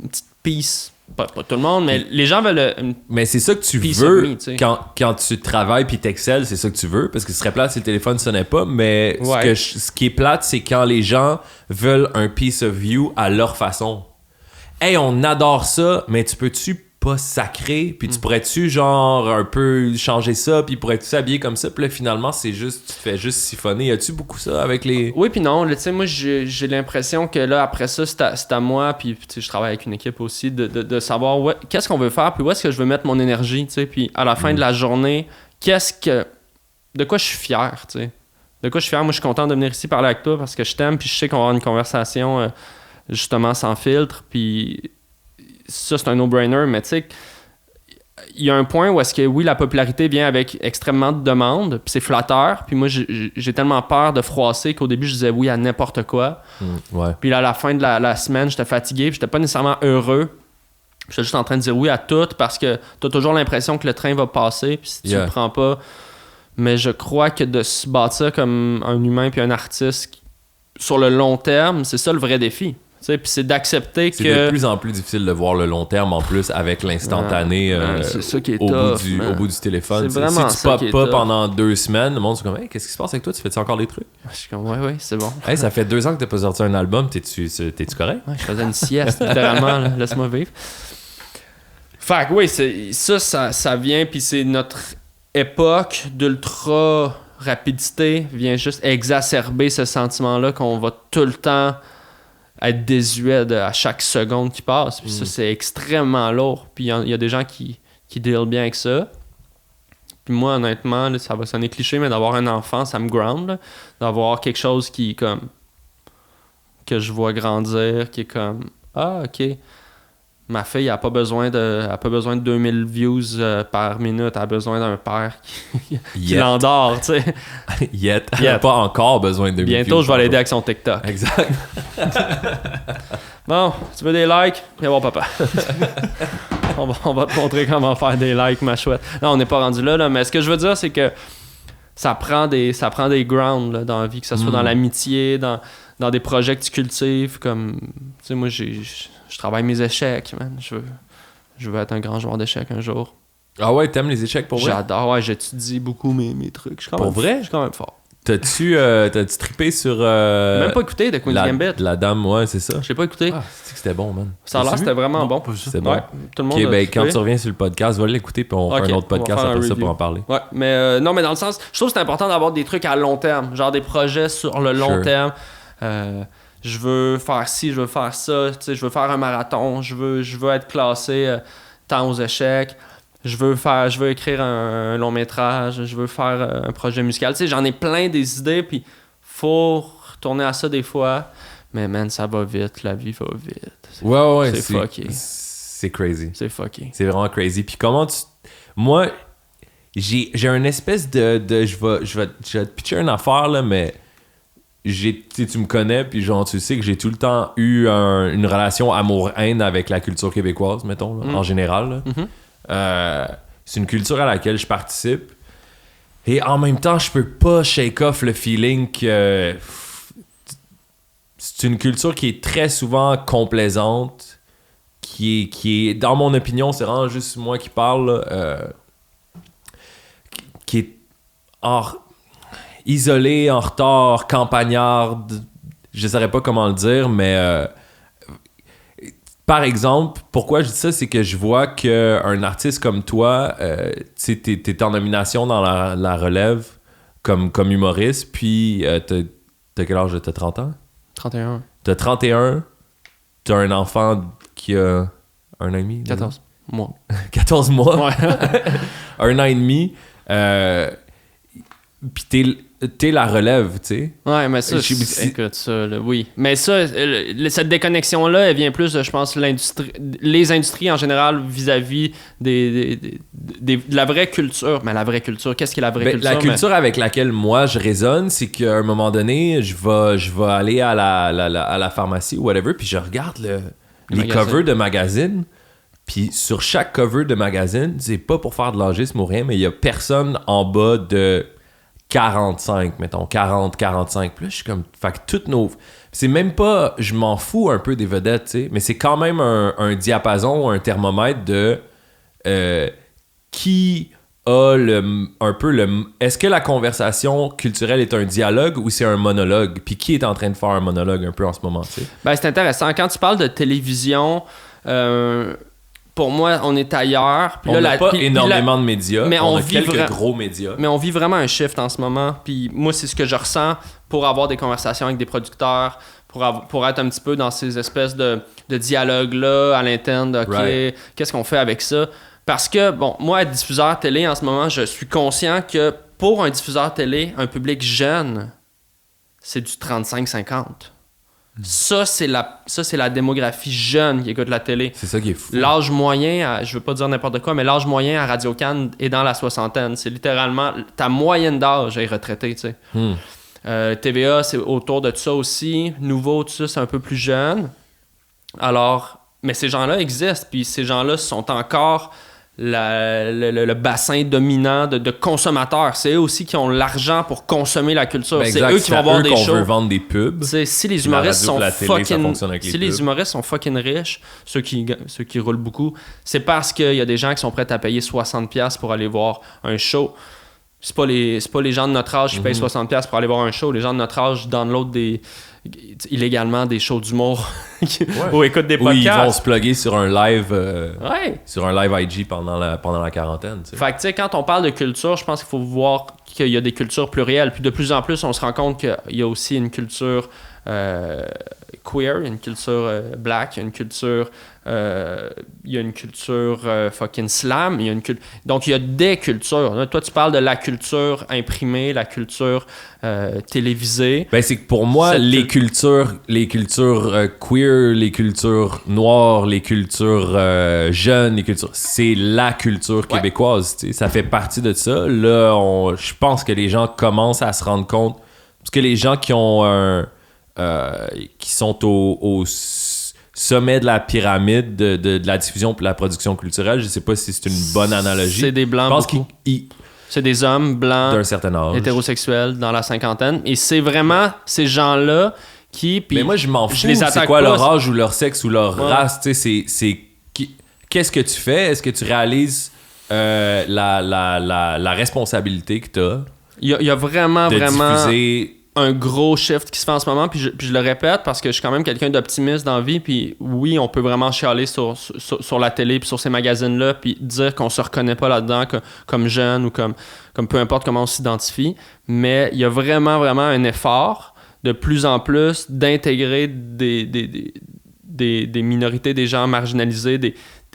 une petite piece. Pas tout le monde, mais les gens veulent mais c'est ça que tu veux quand tu travailles puis t'excelles, c'est ça que tu veux, parce que ce serait plate si le téléphone sonnait pas, mais ce qui est plate, c'est quand les gens veulent un piece of you à leur façon. Hey, on adore ça, mais tu peux-tu pas sacré, puis tu pourrais-tu genre un peu changer ça, puis pourrais-tu s'habiller comme ça, puis là finalement c'est juste, tu te fais juste siphonner. Y a-tu beaucoup ça avec les... Oui puis non, tu sais, moi j'ai l'impression que là après ça c'est à moi, puis je travaille avec une équipe aussi, de savoir qu'est-ce qu'on veut faire, puis où est-ce que je veux mettre mon énergie, tu sais, puis à la fin de la journée, de quoi je suis fier, tu sais. De quoi je suis fier, moi je suis content de venir ici parler avec toi parce que je t'aime, puis je sais qu'on va avoir une conversation justement sans filtre, puis ça c'est un no-brainer, mais tu sais, il y a un point où est-ce que oui, la popularité vient avec extrêmement de demandes, puis c'est flatteur, puis moi j'ai tellement peur de froisser qu'au début je disais oui à n'importe quoi. Ouais. Puis là, à la fin de la semaine, j'étais fatigué, puis j'étais pas nécessairement heureux. J'étais juste en train de dire oui à tout parce que t'as toujours l'impression que le train va passer, puis si tu le prends pas. Mais je crois que de se bâtir comme un humain puis un artiste sur le long terme, c'est ça le vrai défi. Puis c'est d'accepter que... C'est de plus en plus difficile de voir le long terme en plus avec l'instantané c'est ça qui est au tough, bout du téléphone. C'est vraiment si tu ça pop qui est pas tough. pendant 2 semaines, le monde est comme hey, qu'est-ce qui se passe avec toi? Tu fais-tu encore des trucs? Je suis comme ouais, c'est bon. Hey, ça fait 2 ans que t'as pas sorti un album, t'es-tu correct? Ouais, je faisais une sieste, littéralement, là. Laisse-moi vivre. Fait que oui, ça vient, puis c'est notre époque d'ultra rapidité vient juste exacerber ce sentiment-là qu'on va tout le temps être désuet à chaque seconde qui passe. Puis ça, c'est extrêmement lourd. Puis il y a des gens qui deal bien avec ça. Puis moi, honnêtement, là, ça va sonner cliché, mais d'avoir un enfant, ça me ground. Là. D'avoir quelque chose qui est comme... que je vois grandir, qui est comme... Ah, OK. Ma fille, elle n'a pas besoin de 2000 views par minute. Elle a besoin d'un père qui l'endort, tu sais. Yet. Elle n'a pas encore besoin de 2000 views. Bientôt, je vais l'aider avec son TikTok. Exact. Bon, tu veux des likes? Viens voir papa. on va te montrer comment faire des likes, ma chouette. Non, on n'est pas rendu là, mais ce que je veux dire, c'est que ça prend des grounds là, dans la vie, que ce soit dans l'amitié, dans des projets que tu cultives, comme... Tu sais, moi, je travaille mes échecs, man. Je veux être un grand joueur d'échecs un jour. Ah ouais, t'aimes les échecs pour vrai? J'adore, ouais, j'étudie beaucoup mes trucs. Pour vrai? Je suis quand même fort. T'as-tu trippé sur... Même pas écouté de Queen's Gambit. La dame, ouais, c'est ça. Je l'ai pas écouté. Ah, c'est que c'était bon, man. Ça a l'air, c'était vraiment bon. C'était bon. Ouais, tout le monde Ok, ben a quand tu reviens sur le podcast, va l'écouter puis on fait un autre podcast après ça pour en parler. Ouais, mais non, mais dans le sens, je trouve que c'est important d'avoir des trucs à long terme, genre des projets sur le long terme. Je veux faire ci, je veux faire ça, tu sais, je veux faire un marathon, je veux être classé tant aux échecs. Je veux écrire un long métrage, je veux faire un projet musical. Tu sais, j'en ai plein des idées, puis faut retourner à ça des fois. Mais man, ça va vite, la vie va vite. Ouais, c'est fucké. C'est crazy. C'est fucké. C'est vraiment crazy. Puis comment tu... Moi, j'ai une espèce de je vais te pitcher une affaire, là, mais... tu me connais, puis genre, tu sais que j'ai tout le temps eu une relation amour-haine avec la culture québécoise, mettons, là, en général. Là. C'est une culture à laquelle je participe. Et en même temps, je peux pas shake off le feeling que c'est une culture qui est très souvent complaisante, qui est dans mon opinion, c'est vraiment juste moi qui parle, qui est isolée, en retard, campagnarde, je ne saurais pas comment le dire, mais par exemple, pourquoi je dis ça, c'est que je vois qu'un artiste comme toi, tu sais, t'es en nomination dans la relève comme humoriste, puis t'as quel âge? T'as 30 ans? 31. T'as 31, t'as un enfant qui a 1 an et demi? 14 mois. 14 mois? Ouais. 1 an et demi. Puis t'es la relève, tu sais. Ouais, mais ça, écoute, ça, là, oui. Mais ça, cette déconnexion-là, elle vient plus de, je pense, les industries en général vis-à-vis de la vraie culture. Mais la vraie culture, qu'est-ce qui est la vraie culture? La culture avec laquelle moi je résonne, c'est qu'à un moment donné, je vais aller à la pharmacie ou whatever, puis je regarde les covers de magazines. Puis sur chaque cover de magazine, c'est pas pour faire de l'âgisme ou rien, mais il y a personne en bas de 45, mettons, 40, 45. Puis là, je suis comme... Fait que toutes nos... C'est même pas... Je m'en fous un peu des vedettes, tu sais, mais c'est quand même un diapason ou un thermomètre de... qui a un peu le... Est-ce que la conversation culturelle est un dialogue ou c'est un monologue? Puis qui est en train de faire un monologue un peu en ce moment, tu sais? Ben, c'est intéressant. Quand tu parles de télévision... pour moi, on est ailleurs. Puis on n'a pas énormément de médias, mais on a quelques gros médias. Mais on vit vraiment un shift en ce moment. Puis moi, c'est ce que je ressens pour avoir des conversations avec des producteurs, pour être un petit peu dans ces espèces de dialogues-là à l'interne. De, OK, qu'est-ce qu'on fait avec ça? Parce que, bon, moi, être diffuseur télé, en ce moment, je suis conscient que pour un diffuseur télé, un public jeune, c'est du 35-50. Ça, c'est la démographie jeune qui écoute la télé. C'est ça qui est fou. L'âge moyen, je veux pas dire n'importe quoi, mais l'âge moyen à Radio-Can est dans la soixantaine. C'est littéralement... Ta moyenne d'âge est retraitée, tu sais. TVA, c'est autour de ça aussi. Nouveau, tout ça, c'est un peu plus jeune. Alors... Mais ces gens-là existent, puis ces gens-là sont encore le bassin dominant de consommateurs. C'est eux aussi qui ont l'argent pour consommer la culture. C'est eux qui vont voir des shows. Veut vendre des pubs. Si les humoristes sont les humoristes sont fucking riches, ceux qui roulent beaucoup, c'est parce qu'il y a des gens qui sont prêts à payer 60$ pour aller voir un show. C'est pas les gens de notre âge qui payent 60$ pour aller voir un show. Les gens de notre âge downloadent illégalement des shows d'humour ou écoutent des podcasts. Ou ils vont se plugger sur un live sur un live IG pendant la quarantaine. Tu sais. Fait que tu sais, quand on parle de culture, je pense qu'il faut voir qu'il y a des cultures plurielles. Puis de plus en plus, on se rend compte qu'il y a aussi une culture queer, une culture black, une culture il y a une culture fucking slam, donc il y a des cultures. Là, toi, tu parles de la culture imprimée, la culture télévisée. Ben, c'est que pour moi, les cultures queer, les cultures noires, les cultures jeunes, les cultures, c'est la culture québécoise. Tu sais, ça fait partie de ça. Là, je pense que les gens commencent à se rendre compte, parce que les gens qui ont qui sont au sommet de la pyramide de la diffusion et de la production culturelle, je sais pas si c'est une bonne analogie. C'est des blancs, je pense c'est des hommes blancs d'un certain âge, hétérosexuels dans la cinquantaine, et c'est vraiment ces gens-là qui... Mais moi, je m'en fous, c'est quoi leur âge ou leur sexe ou leur race, tu sais, qu'est-ce que tu fais? Est-ce que tu réalises la responsabilité que tu as? Il y a vraiment diffuser un gros shift qui se fait en ce moment, puis je le répète parce que je suis quand même quelqu'un d'optimiste dans la vie, puis oui, on peut vraiment chialer sur la télé puis sur ces magazines-là, puis dire qu'on se reconnaît pas là-dedans comme jeune ou comme peu importe comment on s'identifie, mais il y a vraiment un effort de plus en plus d'intégrer des minorités, des gens marginalisés, des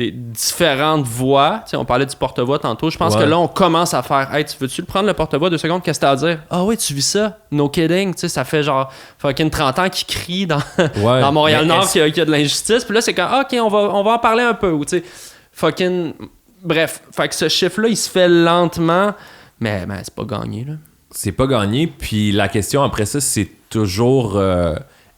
différentes voix. Tu sais, on parlait du porte-voix tantôt. Je pense que là, on commence à faire « Hey, tu veux-tu le prendre le porte-voix 2 secondes? Qu'est-ce que t'as à dire? »« Ah oui, tu vis ça? No kidding. » Tu sais, ça fait genre fucking 30 ans qu'ils crient dans Montréal-Nord qu'il y a de l'injustice. Puis là, c'est quand « OK, on va en parler un peu. » Ou tu sais, fucking... Bref, fait que ce chiffre-là, il se fait lentement, mais c'est pas gagné, là. C'est pas gagné. Puis la question après ça, c'est toujours...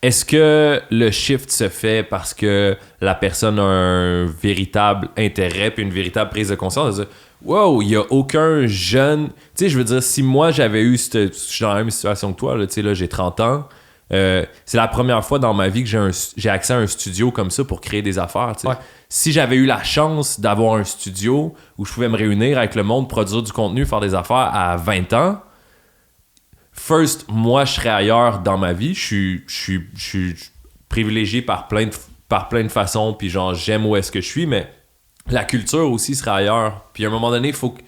Est-ce que le shift se fait parce que la personne a un véritable intérêt puis une véritable prise de conscience de dire wow, il y a aucun jeune, tu sais, je veux dire, si moi j'avais eu je suis dans la même situation que toi, là, tu sais, là, j'ai 30 ans, c'est la première fois dans ma vie que j'ai accès à un studio comme ça pour créer des affaires, tu sais. Si j'avais eu la chance d'avoir un studio où je pouvais me réunir avec le monde, produire du contenu, faire des affaires à 20 ans, first, moi, je serais ailleurs dans ma vie. Je suis privilégié par plein de façons, puis genre, j'aime où est-ce que je suis, mais la culture aussi serait ailleurs. Puis à un moment donné, il faut que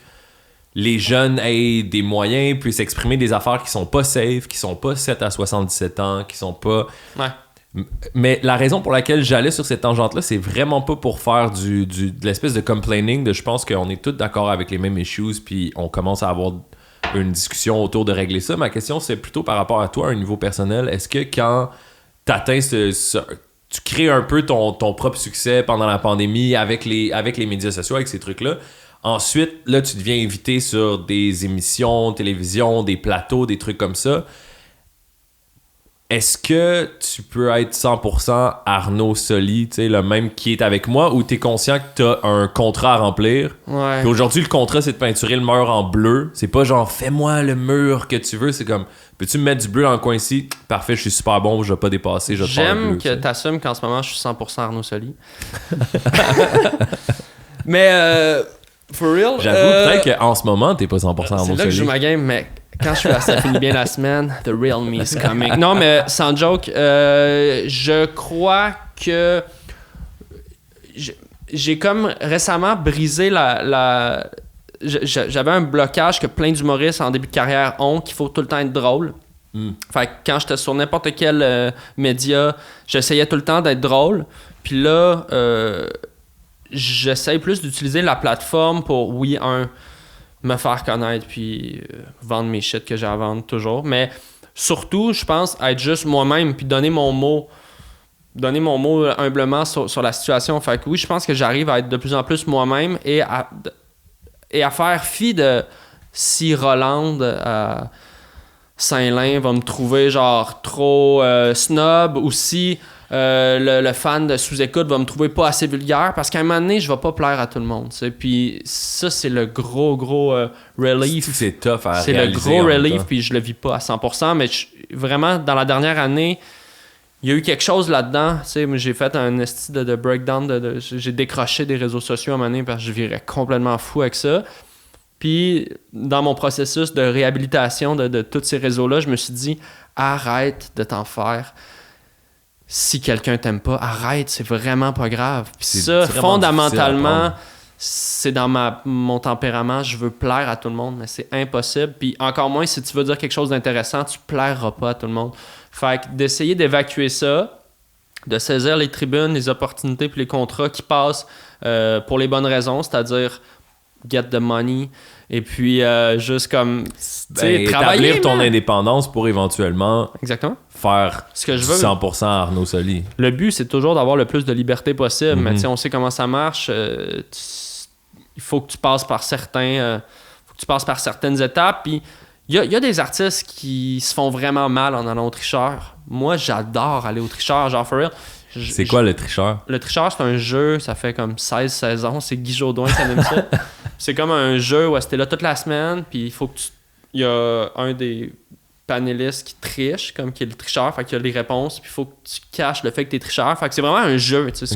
les jeunes aient des moyens, puissent exprimer des affaires qui sont pas safe, qui sont pas 7 à 77 ans, qui sont pas... Ouais. Mais la raison pour laquelle j'allais sur cette tangente-là, c'est vraiment pas pour faire de l'espèce de complaining, de je pense qu'on est tous d'accord avec les mêmes issues, puis on commence à avoir une discussion autour de régler ça. Ma question, c'est plutôt par rapport à toi, à un niveau personnel. Est-ce que quand t'atteins tu crées un peu ton propre succès pendant la pandémie avec les médias sociaux, avec ces trucs-là, ensuite, là, tu deviens invité sur des émissions, télévision, des plateaux, des trucs comme ça. Est-ce que tu peux être 100% Arnaud Soli, tu sais, le même qui est avec moi, ou t'es conscient que t'as un contrat à remplir? Ouais. Puis aujourd'hui, le contrat, c'est de peinturer le mur en bleu. C'est pas genre, fais-moi le mur que tu veux. C'est comme, peux-tu me mettre du bleu dans le coin ici? Parfait, je suis super bon, je vais pas dépasser, je vais te faire le bleu. J'aime que t'assumes qu'en ce moment, je suis 100% Arnaud Soli. Mais, for real... J'avoue, peut-être qu'en ce moment, t'es pas 100% Arnaud Soli. C'est là que je joue ma game, mais... Quand je suis là, ça finit bien la semaine, the real me is coming. Non, mais sans joke, je crois que j'ai comme récemment brisé j'avais un blocage que plein d'humoristes en début de carrière ont, qu'il faut tout le temps être drôle. Fait que quand j'étais sur n'importe quel média, j'essayais tout le temps d'être drôle. Puis là, j'essaye plus d'utiliser la plateforme pour, oui, me faire connaître puis vendre mes shit que j'ai à vendre toujours. Mais surtout, je pense être juste moi-même puis donner mon mot humblement sur la situation. Fait que oui, je pense que j'arrive à être de plus en plus moi-même et à faire fi de si Roland à Saint-Lin va me trouver genre trop snob ou si le fan de sous-écoute va me trouver pas assez vulgaire parce qu'à un moment donné, je vais pas plaire à tout le monde. T'sais. Puis ça, c'est le gros relief. C'est tough à C'est réaliser. le gros relief, puis je le vis pas à 100%. Mais vraiment, dans la dernière année, il y a eu quelque chose là-dedans. J'ai fait un esti de breakdown. J'ai décroché des réseaux sociaux à un moment donné parce que je virais complètement fou avec ça. Puis, dans mon processus de réhabilitation de tous ces réseaux-là, je me suis dit, arrête de t'en faire. Si quelqu'un t'aime pas, arrête, c'est vraiment pas grave. Puis ça, fondamentalement, c'est dans mon tempérament, je veux plaire à tout le monde, mais c'est impossible. Puis encore moins, si tu veux dire quelque chose d'intéressant, tu plairas pas à tout le monde. Fait que d'essayer d'évacuer ça, de saisir les tribunes, les opportunités puis les contrats qui passent pour les bonnes raisons, c'est-à-dire get the money, et puis juste comme travailler, établir ton indépendance pour éventuellement exactement faire ce que je veux. 100% Arnaud Soli. Le but, c'est toujours d'avoir le plus de liberté possible, mais on sait comment ça marche. Il faut que tu passes par certaines étapes, puis il y a des artistes qui se font vraiment mal en allant au tricheur. Moi, j'adore aller au tricheur, genre for real. C'est quoi le tricheur? Le tricheur, c'est un jeu, ça fait comme 16 saisons, c'est Guy Jodoin qui anime ça. C'est comme un jeu où t'es là toute la semaine, puis il faut que il y a un des panélistes qui triche, comme qui est le tricheur, fait qu'il y a les réponses, puis il faut que tu caches le fait que t'es tricheur. Fait que c'est vraiment un jeu, tu sais,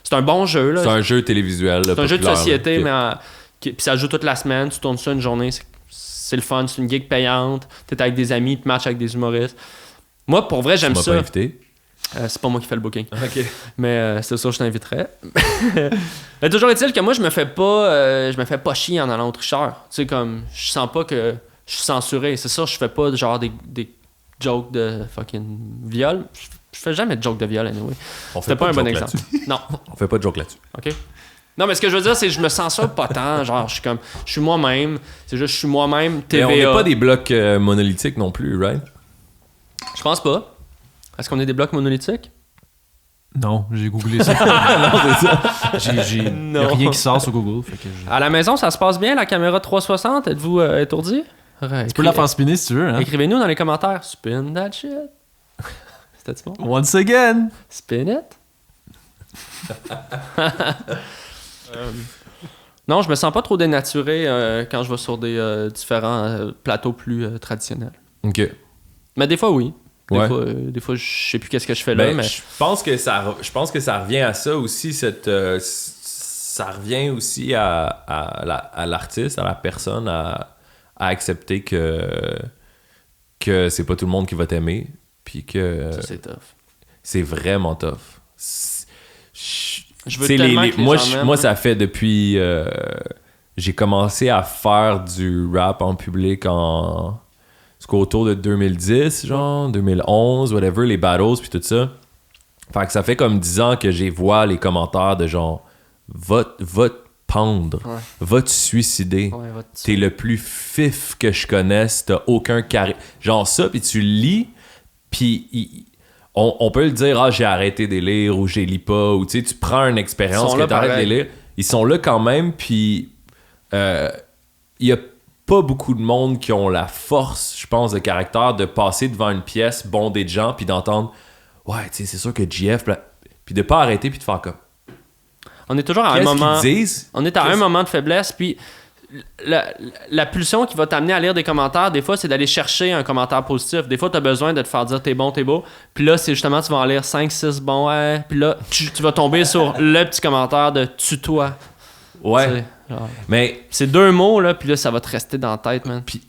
c'est un bon jeu. Là. C'est un jeu télévisuel. Là, c'est un jeu de société, là. puis ça joue toute la semaine, tu tournes ça une journée, c'est le fun, c'est une gig payante, t'es avec des amis, tu matches avec des humoristes. Moi, pour vrai, j'aime ça. Tu m'as pas invité? C'est pas moi qui fais le booking. Okay. Mais c'est sûr, je t'inviterais. Mais toujours est-il que moi, je me fais pas chier en allant au tricheur. Tu sais, comme, je sens pas que je suis censuré. C'est ça, je fais pas genre des jokes de fucking viol. Je fais jamais de jokes de viol, anyway. C'était pas un bon exemple. Non. On fait pas de jokes là-dessus. OK. Non, mais ce que je veux dire, c'est que je me censure pas tant. Genre, je suis moi-même. C'est juste, je suis moi-même. TVA. Mais on n'est pas des blocs monolithiques non plus, right? Je pense pas. Est-ce qu'on est des blocs monolithiques? Non, j'ai googlé ça. Non, c'est ça. J'ai rien qui sort sur Google. Fait que à la maison, ça se passe bien, la caméra 360? Êtes-vous étourdi? Tu peux la faire spinner si tu veux. Hein? Écrivez-nous dans les commentaires. Spin that shit. C'était-tu bon? Once again. Spin it. Non, je me sens pas trop dénaturé quand je vais sur des différents plateaux plus traditionnels. OK. Mais des fois, oui. Ouais. Des fois, je sais plus qu'est-ce que je fais là. Mais... Je pense que ça revient à ça aussi. Ça revient aussi à l'artiste, à la personne, à accepter que c'est pas tout le monde qui va t'aimer. Puis que. Ça, c'est tough. C'est vraiment tough. Je veux tellement que les gens moi, ça fait depuis. J'ai commencé à faire du rap en public autour de 2010, genre, 2011, whatever, les battles, puis tout ça. Fait que ça fait comme 10 ans que j'ai vois les commentaires de genre, va te pendre, va te suicider. Ouais, t'es le plus fif que je connaisse, t'as aucun carré. Genre ça, puis tu lis, puis on peut le dire, j'ai arrêté de lire, ou j'ai lis pas, ou tu sais, tu prends une expérience que t'arrêtes de lire. Ils sont là quand même, puis il y a pas beaucoup de monde qui ont la force, je pense, de caractère de passer devant une pièce bondée de gens puis d'entendre ouais, tu sais, c'est sûr que GF, puis de pas arrêter puis de faire comme. On est toujours à un moment. On est à un moment de faiblesse, puis la pulsion qui va t'amener à lire des commentaires, des fois, c'est d'aller chercher un commentaire positif. Des fois, t'as besoin de te faire dire t'es bon, t'es beau. Puis là, c'est justement, tu vas en lire 5-6 bons, ouais. Puis là, tu vas tomber sur le petit commentaire de tue-toi. Ouais. Mais c'est 2 mots, là, puis là, ça va te rester dans la tête, man. Puis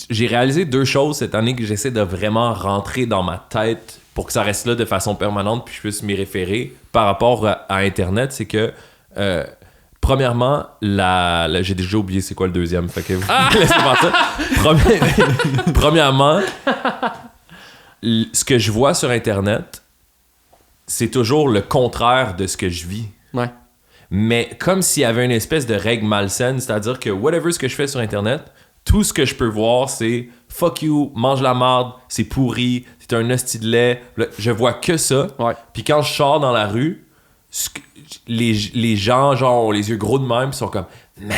j'ai réalisé 2 choses cette année que j'essaie de vraiment rentrer dans ma tête pour que ça reste là de façon permanente puis je puisse m'y référer par rapport à Internet. C'est que, premièrement, j'ai déjà oublié c'est quoi le deuxième. Fait que laissez-moi ça. Premièrement, ce que je vois sur Internet, c'est toujours le contraire de ce que je vis. Ouais. mais comme s'il y avait une espèce de règle malsaine, c'est-à-dire que whatever ce que je fais sur Internet, tout ce que je peux voir, c'est « fuck you, mange la marde, c'est pourri, c'est un hostie de lait ». Je vois que ça. Ouais. Puis quand je sors dans la rue, les gens, genre, ont les yeux gros de même, ils sont comme « Man,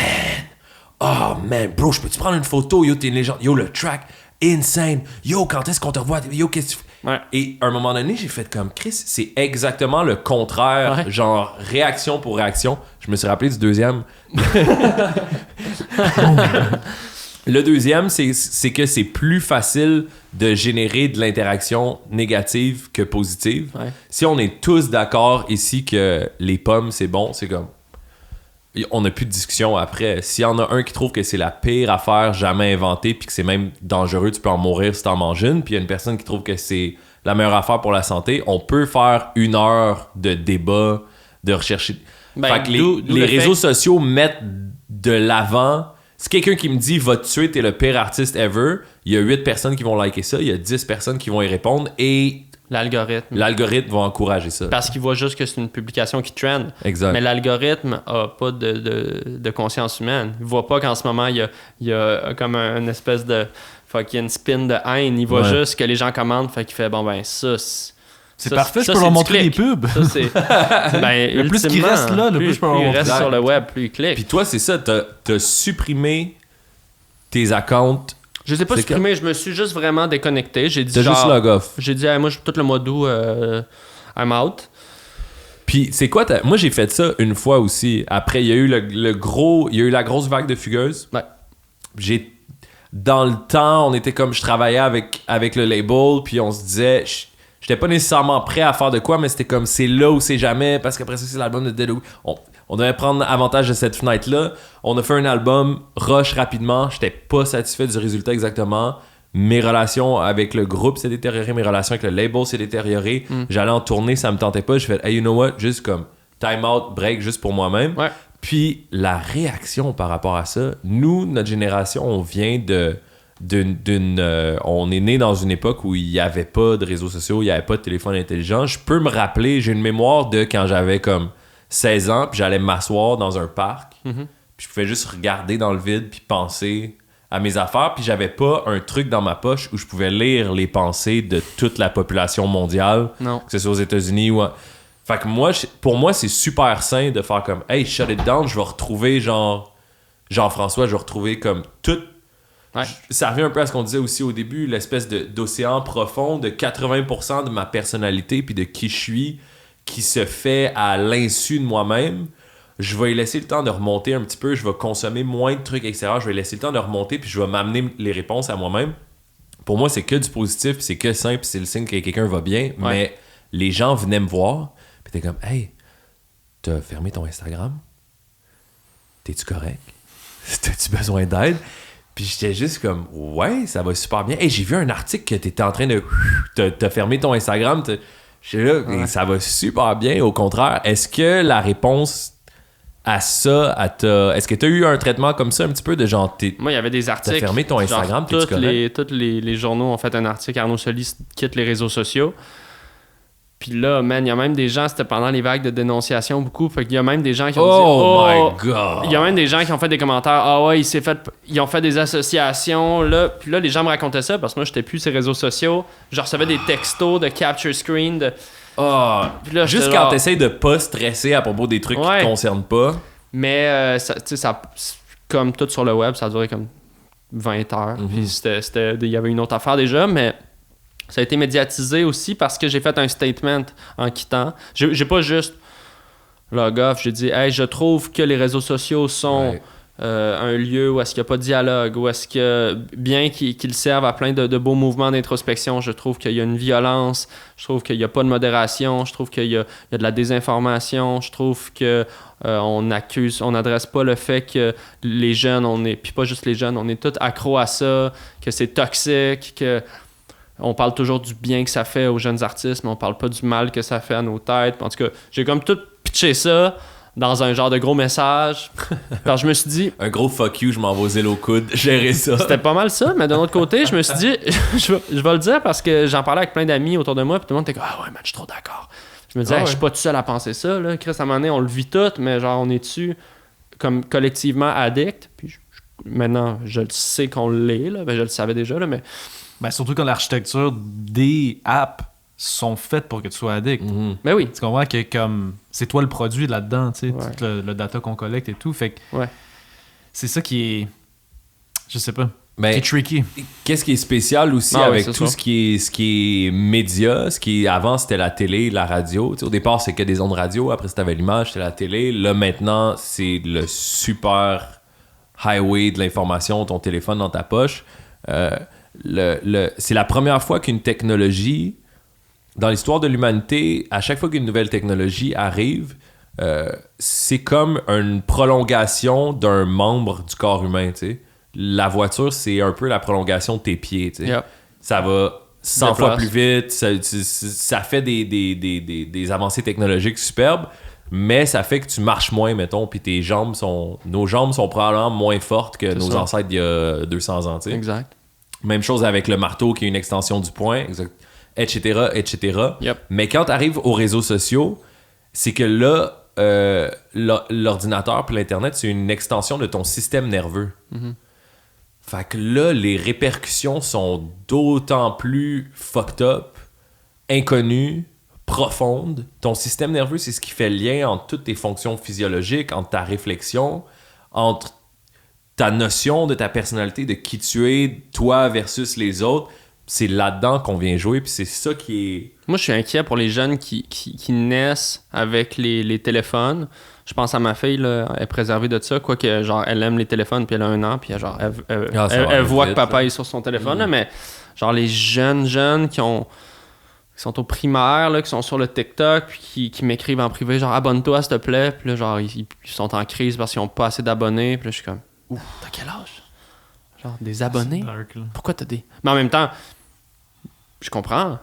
oh man, bro, je peux-tu prendre une photo? Yo, t'es une légende. Yo, le track, insane. Yo, quand est-ce qu'on te revoit? Yo, qu'est-ce que tu fais? » Ouais. Et à un moment donné, j'ai fait comme Chris, c'est exactement le contraire, Ouais. genre réaction pour réaction. Je me suis rappelé du deuxième. Le deuxième, c'est que c'est plus facile de générer de l'interaction négative que positive. Ouais. Si on est tous d'accord ici que les pommes, c'est bon, c'est comme... On n'a plus de discussion après. S'il y en a un qui trouve que c'est la pire affaire jamais inventée puis que c'est même dangereux, tu peux en mourir si t'en manges une, puis il y a une personne qui trouve que c'est la meilleure affaire pour la santé, on peut faire 1 heure de débat, de rechercher... Fait que les réseaux sociaux mettent de l'avant... Si quelqu'un qui me dit « va te tuer, t'es le pire artiste ever », il y a 8 personnes qui vont liker ça, il y a 10 personnes qui vont y répondre et l'algorithme va encourager ça. Parce qu'il voit juste que c'est une publication qui trend. Exact. Mais l'algorithme a pas de conscience humaine. Il voit pas qu'en ce moment, il y a comme une espèce de fucking spin de haine. Il voit juste que les gens commandent, fait qu'il fait bon ben ça... C'est parfait, je peux leur montrer des pubs. Ça, c'est... Ben, le plus qu'il reste là, le plus je peux leur il montrer. reste sur le web, plus il clique. Puis toi, c'est ça, t'as supprimé tes accounts. Je les ai pas c'est supprimés, je me suis juste vraiment déconnecté. J'ai dit T'as juste log off. J'ai dit, hey, moi, tout le mois d'août, I'm out. Puis c'est quoi moi j'ai fait ça une fois aussi. Après il y a eu il y a eu la grosse vague de fugueuses. Ouais. Dans le temps, on était comme je travaillais avec le label, puis on se disait j'étais pas nécessairement prêt à faire de quoi, mais c'était comme c'est là ou c'est jamais, parce qu'après ça c'est l'album de Dead. On devait prendre avantage de cette fenêtre là. On a fait un album rush rapidement. J'étais pas satisfait du résultat exactement. Mes relations avec le groupe s'est détériorées, mes relations avec le label s'est détériorées. J'allais en tournée, ça me tentait pas. Je fais hey, you know what, juste comme time out, break, juste pour moi-même. Ouais. Puis la réaction par rapport à ça, nous, notre génération, on vient on est né dans une époque où il n'y avait pas de réseaux sociaux, il n'y avait pas de téléphone intelligent. Je peux me rappeler, j'ai une mémoire de quand j'avais comme 16 ans, puis j'allais m'asseoir dans un parc, puis je pouvais juste regarder dans le vide puis penser à mes affaires, puis j'avais pas un truc dans ma poche où je pouvais lire les pensées de toute la population mondiale, Non. que ce soit aux États-Unis ou... Fait que pour moi, c'est super sain de faire comme « Hey, shut it down, je vais retrouver genre Jean-François, je vais retrouver comme tout... » Ouais. Ça revient un peu à ce qu'on disait aussi au début, l'espèce d'océan profond de 80% de ma personnalité puis de qui je suis, qui se fait à l'insu de moi-même. Je vais y laisser le temps de remonter un petit peu, je vais consommer moins de trucs extérieurs, je vais laisser le temps de remonter puis je vais m'amener les réponses à moi-même. Pour moi, c'est que du positif, puis c'est que simple, puis c'est le signe que quelqu'un va bien, mais les gens venaient me voir, puis t'es comme « Hey, t'as fermé ton Instagram? T'es-tu correct? T'as-tu besoin d'aide? » Puis j'étais juste comme « Ouais, ça va super bien. Hey, j'ai vu un article que t'étais en train de... T'as fermé ton Instagram. » J'étais là, et ça va super bien. Au contraire, est-ce que la réponse à ça, est-ce que t'as eu un traitement comme ça un petit peu de genre... Moi, il y avait des articles. T'as fermé ton Instagram, t'es-tu correct? Tous les journaux ont fait un article. Arnaud Soli quitte les réseaux sociaux. Puis là, man, il y a même des gens, c'était pendant les vagues de dénonciation beaucoup, fait qu'il y a même des gens qui ont dit « Oh my God! » Il y a même des gens qui ont fait des commentaires « Ah ouais, ils ont fait des associations, là. » Puis là, les gens me racontaient ça, parce que moi, j'étais plus sur les réseaux sociaux. Je recevais des textos de capture screen, de... Puis là, juste quand t'essayes de pas stresser à propos des trucs qui te concernent pas. Mais, tu sais, ça, comme tout sur le web, ça a duré comme 20 heures. Puis il y avait une autre affaire déjà, mais... Ça a été médiatisé aussi parce que j'ai fait un statement en quittant. J'ai pas juste log off, j'ai dit hey, je trouve que les réseaux sociaux sont un lieu où est-ce qu'il n'y a pas de dialogue, où est-ce que, bien qu'ils servent à plein de beaux mouvements d'introspection, je trouve qu'il y a une violence, je trouve qu'il n'y a pas de modération, je trouve qu'il y a de la désinformation, je trouve que on n'adresse pas le fait que les jeunes, puis pas juste les jeunes, on est tous accros à ça, que c'est toxique, que on parle toujours du bien que ça fait aux jeunes artistes, mais on parle pas du mal que ça fait à nos têtes. En tout cas, j'ai comme tout pitché ça dans un genre de gros message. Alors je me suis dit... Un gros fuck you, je m'en vais au zélo coude, gérer ça. C'était pas mal ça, mais d'un autre côté, je me suis dit... je vais le dire parce que j'en parlais avec plein d'amis autour de moi, puis tout le monde était comme « Ah ouais, man, je suis trop d'accord. » Je me disais, je suis pas tout seul à penser ça, là. Chris, à un moment donné, on le vit tout, mais genre, on est dessus comme collectivement addict. Puis maintenant, je le sais qu'on l'est, là. Ben, je le savais déjà, là, mais... Ben, surtout quand l'architecture des apps sont faites pour que tu sois addict. Ben oui. Tu comprends que comme c'est toi le produit là-dedans, tu sais, Ouais. tout le data qu'on collecte et tout. Fait que Ouais. c'est ça qui est... Je sais pas. Ben, qui est tricky. Qu'est-ce qui est spécial aussi Ah oui, avec c'est tout ça. ce qui est média, avant c'était la télé, la radio. Tu sais, au départ c'est que des ondes radio, après c'était l'image, c'était la télé. Là maintenant c'est le super highway de l'information, ton téléphone dans ta poche. C'est la première fois qu'une technologie, dans l'histoire de l'humanité, à chaque fois qu'une nouvelle technologie arrive, c'est comme une prolongation d'un membre du corps humain, tu sais. La voiture, c'est un peu la prolongation de tes pieds, tu sais. Yep. Ça va 100 fois Déplace. plus vite, ça fait des avancées technologiques superbes, mais ça fait que tu marches moins, mettons, puis nos jambes sont probablement moins fortes que nos ça. ancêtres il y a 200 ans, tu sais. Exact. Même chose avec le marteau qui est une extension du poing, etc., etc. Yep. Mais quand tu arrives aux réseaux sociaux, c'est que là, l'ordinateur puis l'Internet, c'est une extension de ton système nerveux. Fait que là, les répercussions sont d'autant plus fucked up, inconnues, profondes. Ton système nerveux, c'est ce qui fait le lien entre toutes tes fonctions physiologiques, entre ta réflexion, entre ta notion de ta personnalité, de qui tu es, toi versus les autres. C'est là-dedans qu'on vient jouer, puis c'est ça qui est... Moi, je suis inquiet pour les jeunes qui naissent avec les téléphones. Je pense à ma fille, là, elle est préservée de ça, quoique, genre, elle aime les téléphones, puis elle a 1 an, puis genre, elle voit vite, que papa là. est sur son téléphone, là, mais genre, les jeunes qui sont au primaire, là, qui sont sur le TikTok, puis qui m'écrivent en privé, genre, abonne-toi, s'il te plaît, puis là, genre, ils sont en crise parce qu'ils ont pas assez d'abonnés, puis là, je suis comme, ouf, t'as quel âge? Genre, des abonnés? Dark, là. Pourquoi t'as des... Mais en même temps, je comprends.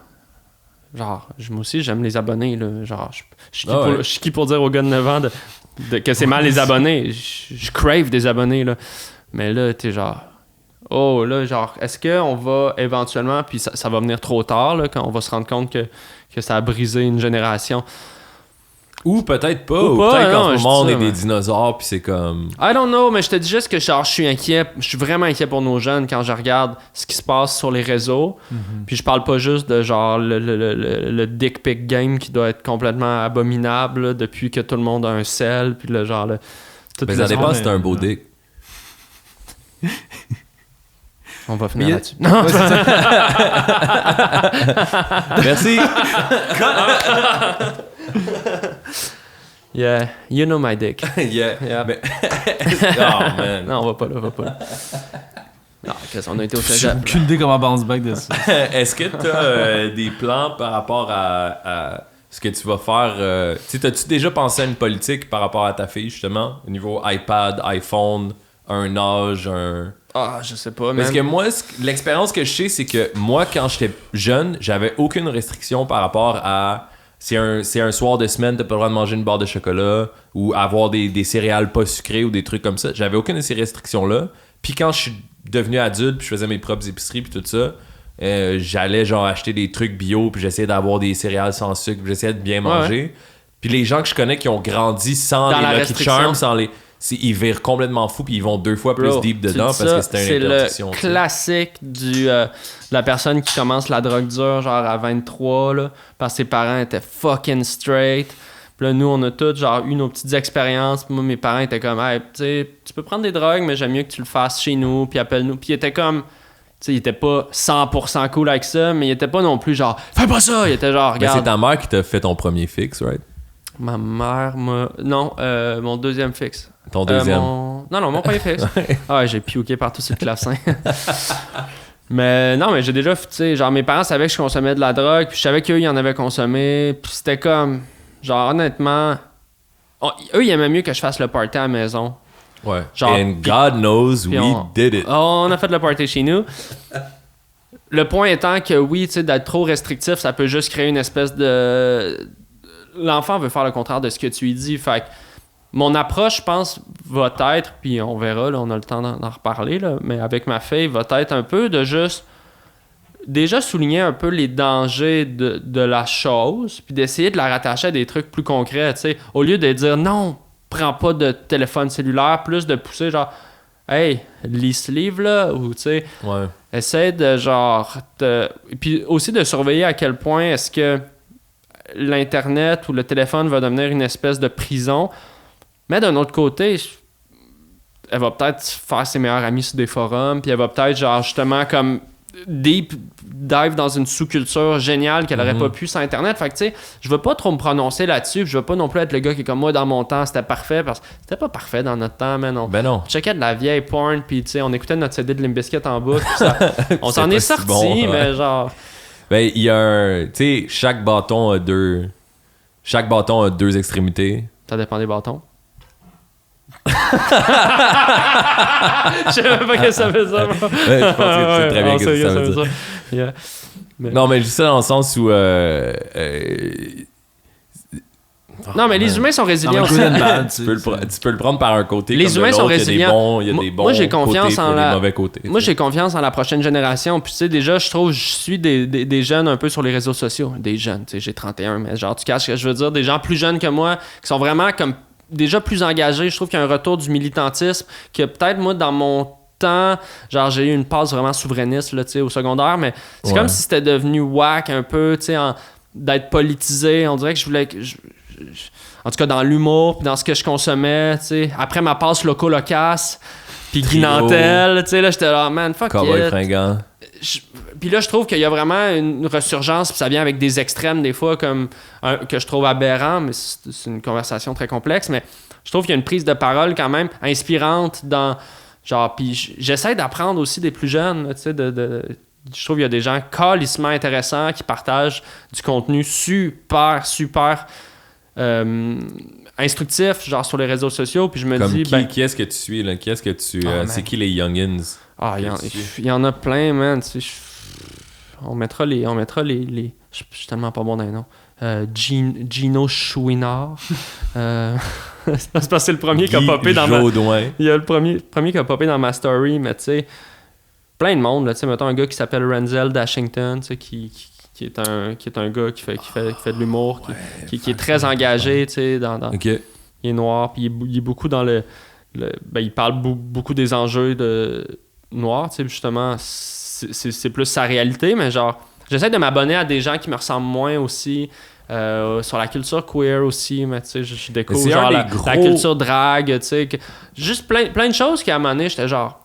Genre, moi aussi, j'aime les abonnés, là. Genre, je suis qui pour dire aux gars de 9 ans que c'est mal les abonnés. Je crave des abonnés, là. Mais là, t'es genre... Oh, là, genre, est-ce qu'on va éventuellement... Puis ça va venir trop tard, là, quand on va se rendre compte que ça a brisé une génération. Ou peut-être pas, Ou ou pas, peut-être non, qu'en ce je moment on dis est ça, des mais- dinosaures, puis c'est comme... I don't know, mais je te dis juste que genre, je suis inquiet. Je suis vraiment inquiet pour nos jeunes quand je regarde ce qui se passe sur les réseaux. Puis je parle pas juste de genre le dick pic game qui doit être complètement abominable là, depuis que tout le monde a un sel. Puis le genre. Toutes Mais les- ça dépend mais- si t'as un beau dick. On va Mais finir y a- là-dessus. Non, Merci! yeah, you know my dick. Yeah. Yeah. Mais... oh, man. Non, on va pas là, on va pas là. Non, qu'est-ce qu'on a été au J'ai cégep. aucune idée comment bounce back de ça. Est-ce que t'as des plans par rapport à ce que tu vas faire? Tu sais, t'as-tu déjà pensé à une politique par rapport à ta fille, justement? Au niveau iPad, iPhone, un âge, un... Ah, je sais pas, Parce man. que moi, l'expérience que je sais, c'est que moi, quand j'étais jeune, j'avais aucune restriction par rapport à... C'est un soir de semaine, t'as pas le droit de manger une barre de chocolat ou avoir des céréales pas sucrées ou des trucs comme ça. J'avais aucune de ces restrictions-là. Puis quand je suis devenu adulte, puis je faisais mes propres épiceries puis tout ça, j'allais genre acheter des trucs bio, puis j'essayais d'avoir des céréales sans sucre, puis j'essayais de bien manger. Puis les gens que je connais qui ont grandi sans Dans les la Lucky restriction. Charms, sans les... ils virent complètement fous, puis ils vont 2 fois plus Bro, deep tu dedans dis parce ça, que c'était c'est une interdiction. le tu sais. classique de la personne qui commence la drogue dure genre à 23 là, parce que ses parents étaient fucking straight. Puis là, nous, on a tous genre eu nos petites expériences. Puis moi, mes parents étaient comme, hey, tu sais, tu peux prendre des drogues, mais j'aime mieux que tu le fasses chez nous, puis appelle-nous. Puis ils étaient comme, tu sais, ils étaient pas 100% cool avec ça, mais ils étaient pas non plus genre, fais pas ça. Ils étaient genre, Mais c'est regarde. ta mère qui t'a fait ton premier fixe, right? Ma mère m'a. Non, mon deuxième fixe. Ton deuxième. Non, mon premier fixe. Ah ouais, j'ai piouqué partout sur le clavecin. Mais non, mais j'ai déjà, tu sais, genre mes parents savaient que je consommais de la drogue, puis je savais qu'eux, ils en avaient consommé, puis c'était comme, genre honnêtement, eux, ils aimaient mieux que je fasse le party à la maison. Ouais. Genre, And God knows puis we did it. On a fait le party chez nous. Le point étant que oui, tu sais, d'être trop restrictif, ça peut juste créer une espèce de... L'enfant veut faire le contraire de ce que tu lui dis, fait que mon approche, je pense, va être, puis on verra, là, on a le temps d'en reparler, là, mais avec ma fille, va être un peu de juste déjà souligner un peu les dangers de la chose, puis d'essayer de la rattacher à des trucs plus concrets, tu sais. Au lieu de dire non, prends pas de téléphone cellulaire, plus de pousser genre, hey, lis ce livre-là, ou tu sais, essaie de genre. Puis aussi de surveiller à quel point est-ce que l'Internet ou le téléphone va devenir une espèce de prison. Mais d'un autre côté, elle va peut-être faire ses meilleurs amis sur des forums, puis elle va peut-être, genre, justement, comme deep dive dans une sous-culture géniale qu'elle aurait pas pu sans Internet. Fait que, tu sais, je veux pas trop me prononcer là-dessus, puis je veux pas non plus être le gars qui est comme moi dans mon temps, c'était parfait, parce que c'était pas parfait dans notre temps, mais non. Ben non. On checkait de la vieille porn, puis, tu sais, on écoutait notre CD de Limp Bizkit en boucle, ça, on s'en est sorti, bon, mais genre... Ben, il y a un... Tu sais, chaque bâton a deux extrémités. Ça dépend des bâtons. Je sais même pas ce que ça veut dire. Ouais, je pense que tu sais très bien ce que ça veut dire. Yeah. Mais... Non, mais je dis ça dans le sens où... non, mais les humains sont résilients aussi. Tu peux le prendre par un côté. Les humains sont résilients. Il y a des bons moi, j'ai confiance côtés, des mauvais côtés. Moi, j'ai confiance en la prochaine génération. Puis, tu sais, déjà, je suis des jeunes un peu sur les réseaux sociaux. Des jeunes, tu sais, j'ai 31, mais genre, tu caches ce que je veux dire. Des gens plus jeunes que moi qui sont vraiment comme déjà plus engagés. Je trouve qu'il y a un retour du militantisme que peut-être, moi, dans mon temps, genre, j'ai eu une passe vraiment souverainiste, là, tu sais, au secondaire, mais c'est comme si c'était devenu whack un peu, tu sais, d'être politisé. On dirait que je voulais... en tout cas, dans l'humour, puis dans ce que je consommais, tu sais. Après ma passe loco-locasse, puis Guy Nantel, tu sais, là, j'étais là, man, fuck Cowboy it. fringant. Puis là, je trouve qu'il y a vraiment une resurgence, puis ça vient avec des extrêmes, des fois, comme que je trouve aberrant, mais c'est une conversation très complexe, mais je trouve qu'il y a une prise de parole quand même inspirante dans... Genre, puis j'essaie d'apprendre aussi des plus jeunes, tu sais, je trouve qu'il y a des gens calissement intéressants qui partagent du contenu super instructif, genre sur les réseaux sociaux, puis je me dis... Qui est-ce que tu suis, là? Qui est-ce que tu... c'est qui les youngins? Ah, il y en a plein, man, tu sais, on mettra les... Je suis tellement pas bon dans les noms. Gino Chouinard. C'est parce que c'est le premier qui a popé dans ma... Il y a le premier qui a popé dans ma story, mais tu sais, plein de monde, là, tu sais, mettons un gars qui s'appelle Renzel Dashington, tu sais, qui est un gars qui fait de l'humour, qui est très engagé, tu sais, Okay. Il est noir, puis il est beaucoup dans ben, il parle beaucoup des enjeux de noirs, tu sais, justement, c'est plus sa réalité, mais genre, j'essaie de m'abonner à des gens qui me ressemblent moins aussi, sur la culture queer aussi, mais tu sais, je découvre genre la culture drague, tu sais, juste plein de choses qui à un moment donné, j'étais genre...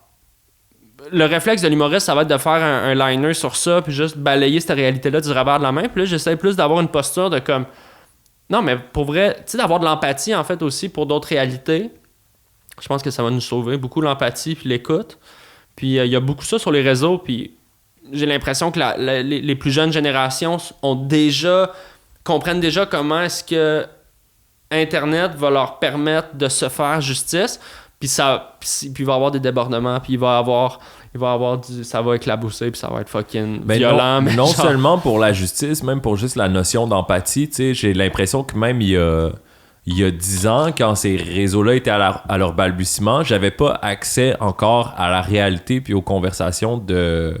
Le réflexe de l'humoriste, ça va être de faire un liner sur ça, puis juste balayer cette réalité-là du revers de la main. Puis là, j'essaie plus d'avoir une posture de comme... Non, mais pour vrai, tu sais, d'avoir de l'empathie, en fait, aussi pour d'autres réalités. Je pense que ça va nous sauver. Beaucoup l'empathie puis l'écoute. Puis il y a beaucoup ça sur les réseaux, puis j'ai l'impression que les plus jeunes générations comprennent déjà comment est-ce que Internet va leur permettre de se faire justice. Puis il va y avoir des débordements, puis il va y avoir ça va éclabousser, puis ça va être fucking violent. Non seulement pour la justice, même pour juste la notion d'empathie, tu sais, j'ai l'impression que même il y a 10 ans, quand ces réseaux-là étaient à leur balbutiement, j'avais pas accès encore à la réalité puis aux conversations de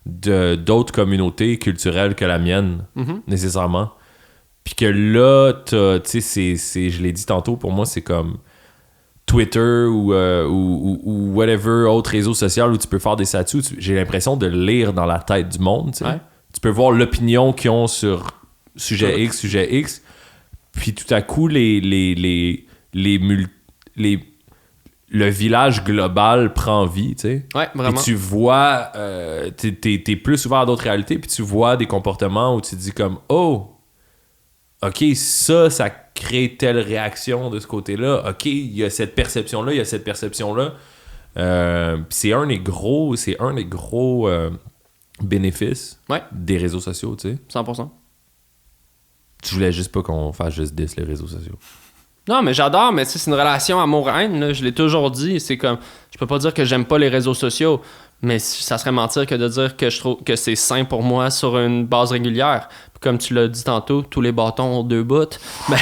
d'autres communautés culturelles que la mienne, nécessairement. Puis que là, tu sais, je l'ai dit tantôt, pour moi, c'est comme Twitter ou whatever autre réseau social où tu peux faire des statuts, j'ai l'impression de lire dans la tête du monde, tu sais. Ouais. Tu peux voir l'opinion qu'ils ont sur sujet X, puis tout à coup le village global prend vie, tu sais. Ouais, vraiment. Puis tu vois, t'es plus ouvert à d'autres réalités, puis tu vois des comportements où tu te dis comme, oh, ok, ça crée telle réaction de ce côté-là. Ok, il y a cette perception-là, il y a cette perception-là. C'est un des gros bénéfices des réseaux sociaux, tu sais. 100%. Je voulais juste pas qu'on fasse juste diss les réseaux sociaux. Non, mais j'adore, mais c'est une relation amour-haine, là, je l'ai toujours dit. C'est comme, je peux pas dire que j'aime pas les réseaux sociaux, mais ça serait mentir que de dire que je trouve que c'est sain pour moi sur une base régulière. Puis comme tu l'as dit tantôt, tous les bâtons ont 2 bouts. Ben,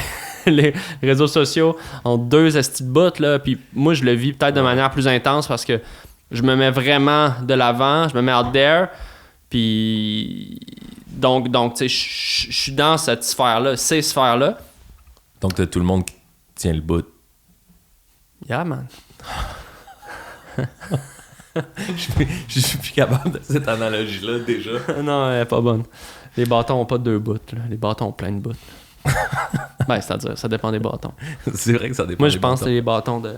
les réseaux sociaux ont 2 estis de bouts, là. Puis moi, je le vis peut-être de manière plus intense parce que je me mets vraiment de l'avant, je me mets out there. Puis, donc tu sais, je suis dans cette sphère-là, ces sphères-là. Donc, t'as tout le monde qui tient le bout. Yeah, man. Je suis plus capable de cette analogie-là, déjà. Non, elle est pas bonne. Les bâtons ont pas deux bouts, là. Les bâtons ont plein de bouts. Ben, c'est-à-dire, ça dépend des bâtons. C'est vrai que ça dépend. Moi, je pense que c'est les bâtons de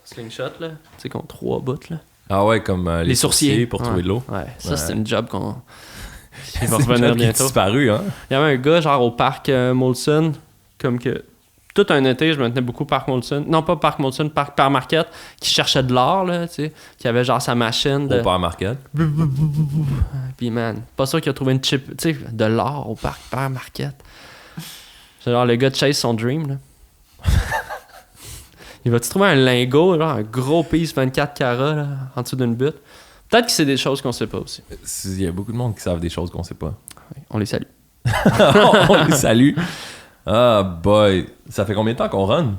slingshot, là. Tu sais, qui ont 3 bouts, là. Ah ouais, comme les sourciers pour trouver de l'eau. Ouais, ça, c'est une job qu'on... Il va revenir bientôt. Disparu, hein? Il y avait un gars, genre, au parc Molson, comme que... Tout un été, je me tenais beaucoup Parc Molson. Non, pas Parc Molson, Parc Père Marquette, qui cherchait de l'or, là, tu sais. Qui avait, genre, sa machine de... Au Père Marquette. Puis, man, pas sûr qu'il a trouvé une chip... Tu sais, de l'or au Parc Père Marquette. C'est genre le gars de chase son dream, là. Il va-tu trouver un lingot, genre un gros piece 24 carats, là, en dessous d'une butte? Peut-être que c'est des choses qu'on sait pas aussi. Il y a beaucoup de monde qui savent des choses qu'on sait pas. Oui, on les salue. On les salue. Ah boy. Ça fait combien de temps qu'on run?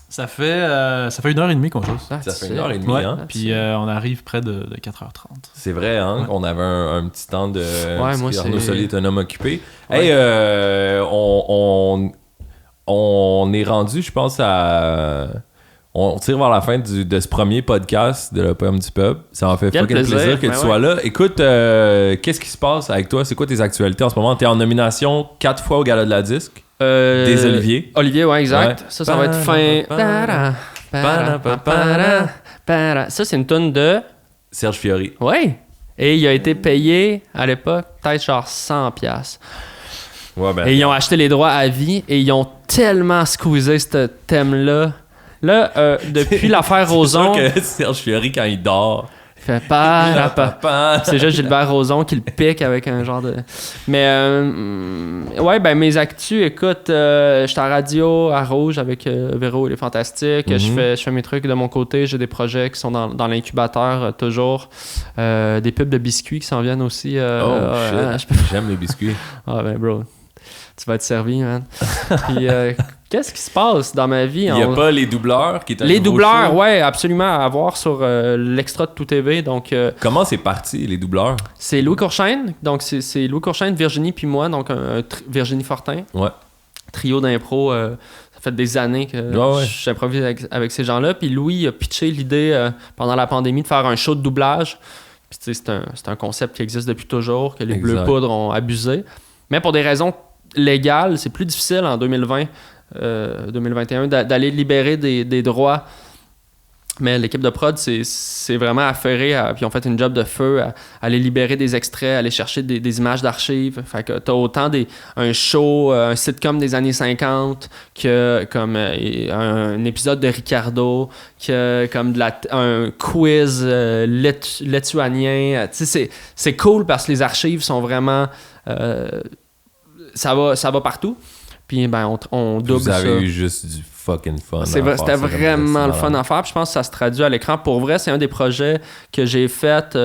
Ça fait 1h30 qu'on joue. Ah, Ça fait tu 1h30, Ouais. hein? Puis on arrive près de 4h30. C'est vrai, hein? Ouais. Qu'on avait un petit temps de... Ouais, moi, Arnaud c'est- Soli est un homme occupé. Ouais. Hey, on est rendu, je pense, à... On tire vers la fin de ce premier podcast de l'Opium du Peuple. Ça m'a fait Quel fucking plaisir que ben tu sois là. Écoute, qu'est-ce qui se passe avec toi? C'est quoi tes actualités en ce moment? T'es en nomination 4 fois au Gala de la Disque. Des Oliviers. Olivier, ouais, exact. Ouais. Ça va être fin... Ça, c'est une toune de... Serge Fiori. Ouais. Et il a été payé, à l'époque, peut-être genre 100$. Ouais, ben... Et ils ont acheté les droits à vie et ils ont tellement squeezé ce thème-là. Là, depuis l'affaire Roson, C'est sûr que Serge Fiori, quand il dort... il fait pas. C'est juste Gilbert Rozon qui le pique avec un genre de... Mais, ouais, ben mes actus, écoute, j'étais à radio, à Rouge, avec Véro, il est fantastique. Je fais mes trucs de mon côté. J'ai des projets qui sont dans l'incubateur, toujours. Des pubs de biscuits qui s'en viennent aussi. Shit. J'aime les biscuits. Ah ben, bro, tu vas être servi, man. Puis, qu'est-ce qui se passe dans ma vie? Il n'y a pas les doubleurs qui est un Les nouveau doubleurs, show. ouais, absolument, à voir sur l'extra de Tout TV. Donc, Comment c'est parti, les doubleurs? c'est Louis Courchaine. Donc, c'est Louis Courchaine, Virginie puis moi. Donc, Virginie Fortin. Ouais. Trio d'impro. Ça fait des années que Ouais. j'improvise avec ces gens-là. Puis Louis a pitché l'idée pendant la pandémie de faire un show de doublage. Puis, tu sais, c'est un concept qui existe depuis toujours, que les Exact. Bleus Poudres ont abusé. Mais pour des raisons légales, c'est plus difficile en 2020. 2021 d'aller libérer des droits, mais l'équipe de prod c'est vraiment affairé puis ils ont fait une job de feu à aller libérer des extraits, aller chercher des images d'archives. Fait que t'as autant un show, un sitcom des années 50 que comme un épisode de Ricardo, que comme un quiz lituanien. Tu sais, c'est cool parce que les archives sont vraiment ça va partout. Puis ben, on double Vous avez ça. eu juste du fucking fun. C'était vraiment le fun à faire. Puis je pense que ça se traduit à l'écran. Pour vrai, c'est un des projets que j'ai fait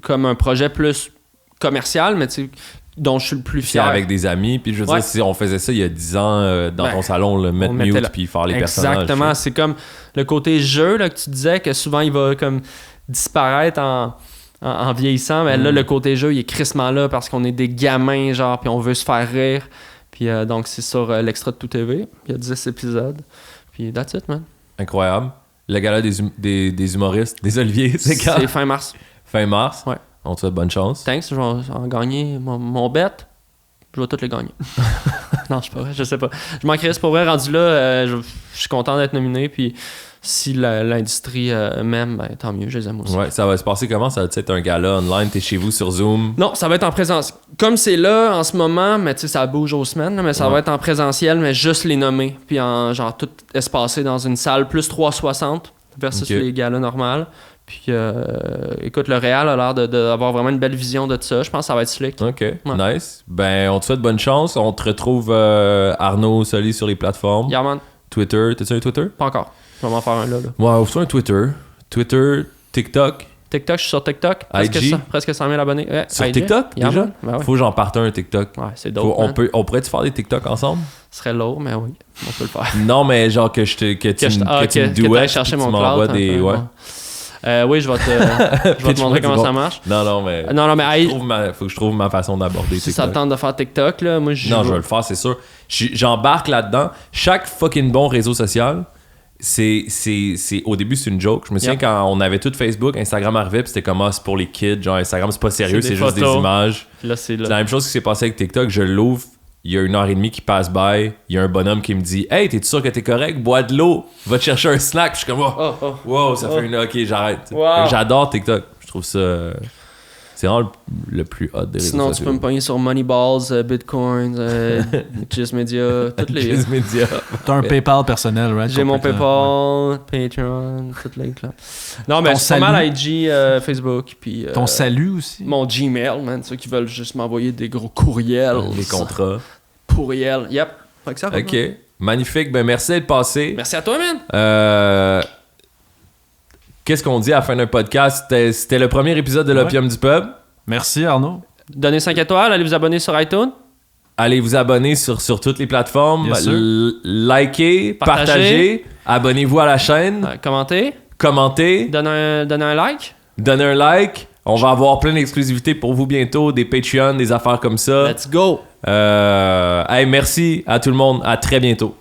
comme un projet plus commercial, mais tu sais, dont je suis le plus Puis fier. avec des amis. Puis je veux Ouais. dire, si on faisait ça il y a 10 ans dans ton salon, le mettre on mettait mute puis faire les personnages. Exactement. C'est comme le côté jeu là, que tu disais que souvent il va comme disparaître en vieillissant. Mais là, le côté jeu, il est crissement là parce qu'on est des gamins, genre, puis on veut se faire rire. Puis donc, c'est sur l'extra de Tout TV. Il y a 10 épisodes. Puis that's it, man. Incroyable. Le gala des humoristes, des Oliviers, c'est quand? C'est fin mars. Fin mars. Ouais. On te souhaite bonne chance. Thanks, je vais en gagner mon bet. Je vais toutes les gagner. Non, je sais pas vrai, je sais pas. Je m'en crisse pour vrai, rendu là, je suis content d'être nominé. Puis si l'industrie m'aime, ben, tant mieux, je les aime aussi. Ouais, ça va se passer comment? Ça va être un gala online? T'es chez vous sur Zoom? Non, ça va être en présence. Comme c'est là en ce moment, mais tu sais, ça bouge aux semaines, là, mais ça va être en présentiel, mais juste les nommer. Puis en genre tout espacé dans une salle plus 360 versus Ok. les galas normales. Puis écoute, le Réal a l'air d'avoir vraiment une belle vision de ça. Je pense que ça va être slick. OK, nice. Ben, on te souhaite bonne chance. On te retrouve Arnaud Soli sur les plateformes. Yeah, man. Twitter. T'as-tu un Twitter? Pas encore. Je vais m'en faire un là. Ouais, ouvre-toi un Twitter. Twitter, TikTok. TikTok, je suis sur TikTok. IG. Presque 100 000 abonnés. Ouais, Sur IG. TikTok, Yeah, déjà? man. Ben ouais. Faut que j'en parte un TikTok. Ouais, c'est dope. man. On pourrait-tu faire des TikTok ensemble? Ce serait lourd, mais oui, on peut le faire. Non, mais genre que tu Que me t'ailles duettes, chercher puis mon tu m'envoies cloud. des... Ouais. Oui, je vais te montrer comment bon. ça marche. Non, mais. Non, mais Faut que je trouve ma façon d'aborder si TikTok. ça te tente de faire TikTok, là, moi, Non, je vais le faire, c'est sûr. J'embarque là-dedans. Chaque fucking bon réseau social, c'est au début, c'est une joke. Je me souviens quand on avait tout Facebook, Instagram arrivait, puis c'était comme, c'est pour les kids. Genre, Instagram, c'est pas sérieux, c'est juste des images. Là, c'est la même chose qui s'est passé avec TikTok. Je l'ouvre. Il y a 1h30 qui passe by, il y a un bonhomme qui me dit « Hey, t'es-tu sûr que t'es correct? Bois de l'eau, va te chercher un snack. » Je suis comme « Wow, ça fait une... Ok, j'arrête. Wow. » J'adore TikTok. Je trouve ça... C'est vraiment le plus hot des réseaux Sinon, sociaux. tu peux me pogner sur Moneyballs, Bitcoin, Gizz Media, toutes les... Gizz Media. T'as un PayPal personnel, right? J'ai mon PayPal, Patreon, toutes les clans. Non, mais c'est pas mal IG, Facebook, puis... Ton salut aussi? Mon Gmail, man, ceux qui veulent juste m'envoyer des gros courriels. Les contrats. Pourriels, yep. Fait que ça, ok, magnifique. Ben merci d'être passé. Merci à toi, man. Qu'est-ce qu'on dit à la fin d'un podcast? C'était le premier épisode de l'Opium du Pub. Merci, Arnaud. Donnez 5 étoiles, allez vous abonner sur iTunes. Allez vous abonner sur toutes les plateformes. Likez, partagez. Abonnez-vous à la chaîne. Commentez. Donnez un like. Donnez un like. On va avoir plein d'exclusivités pour vous bientôt, des Patreons, des affaires comme ça. Let's go. Hey, merci à tout le monde. À très bientôt.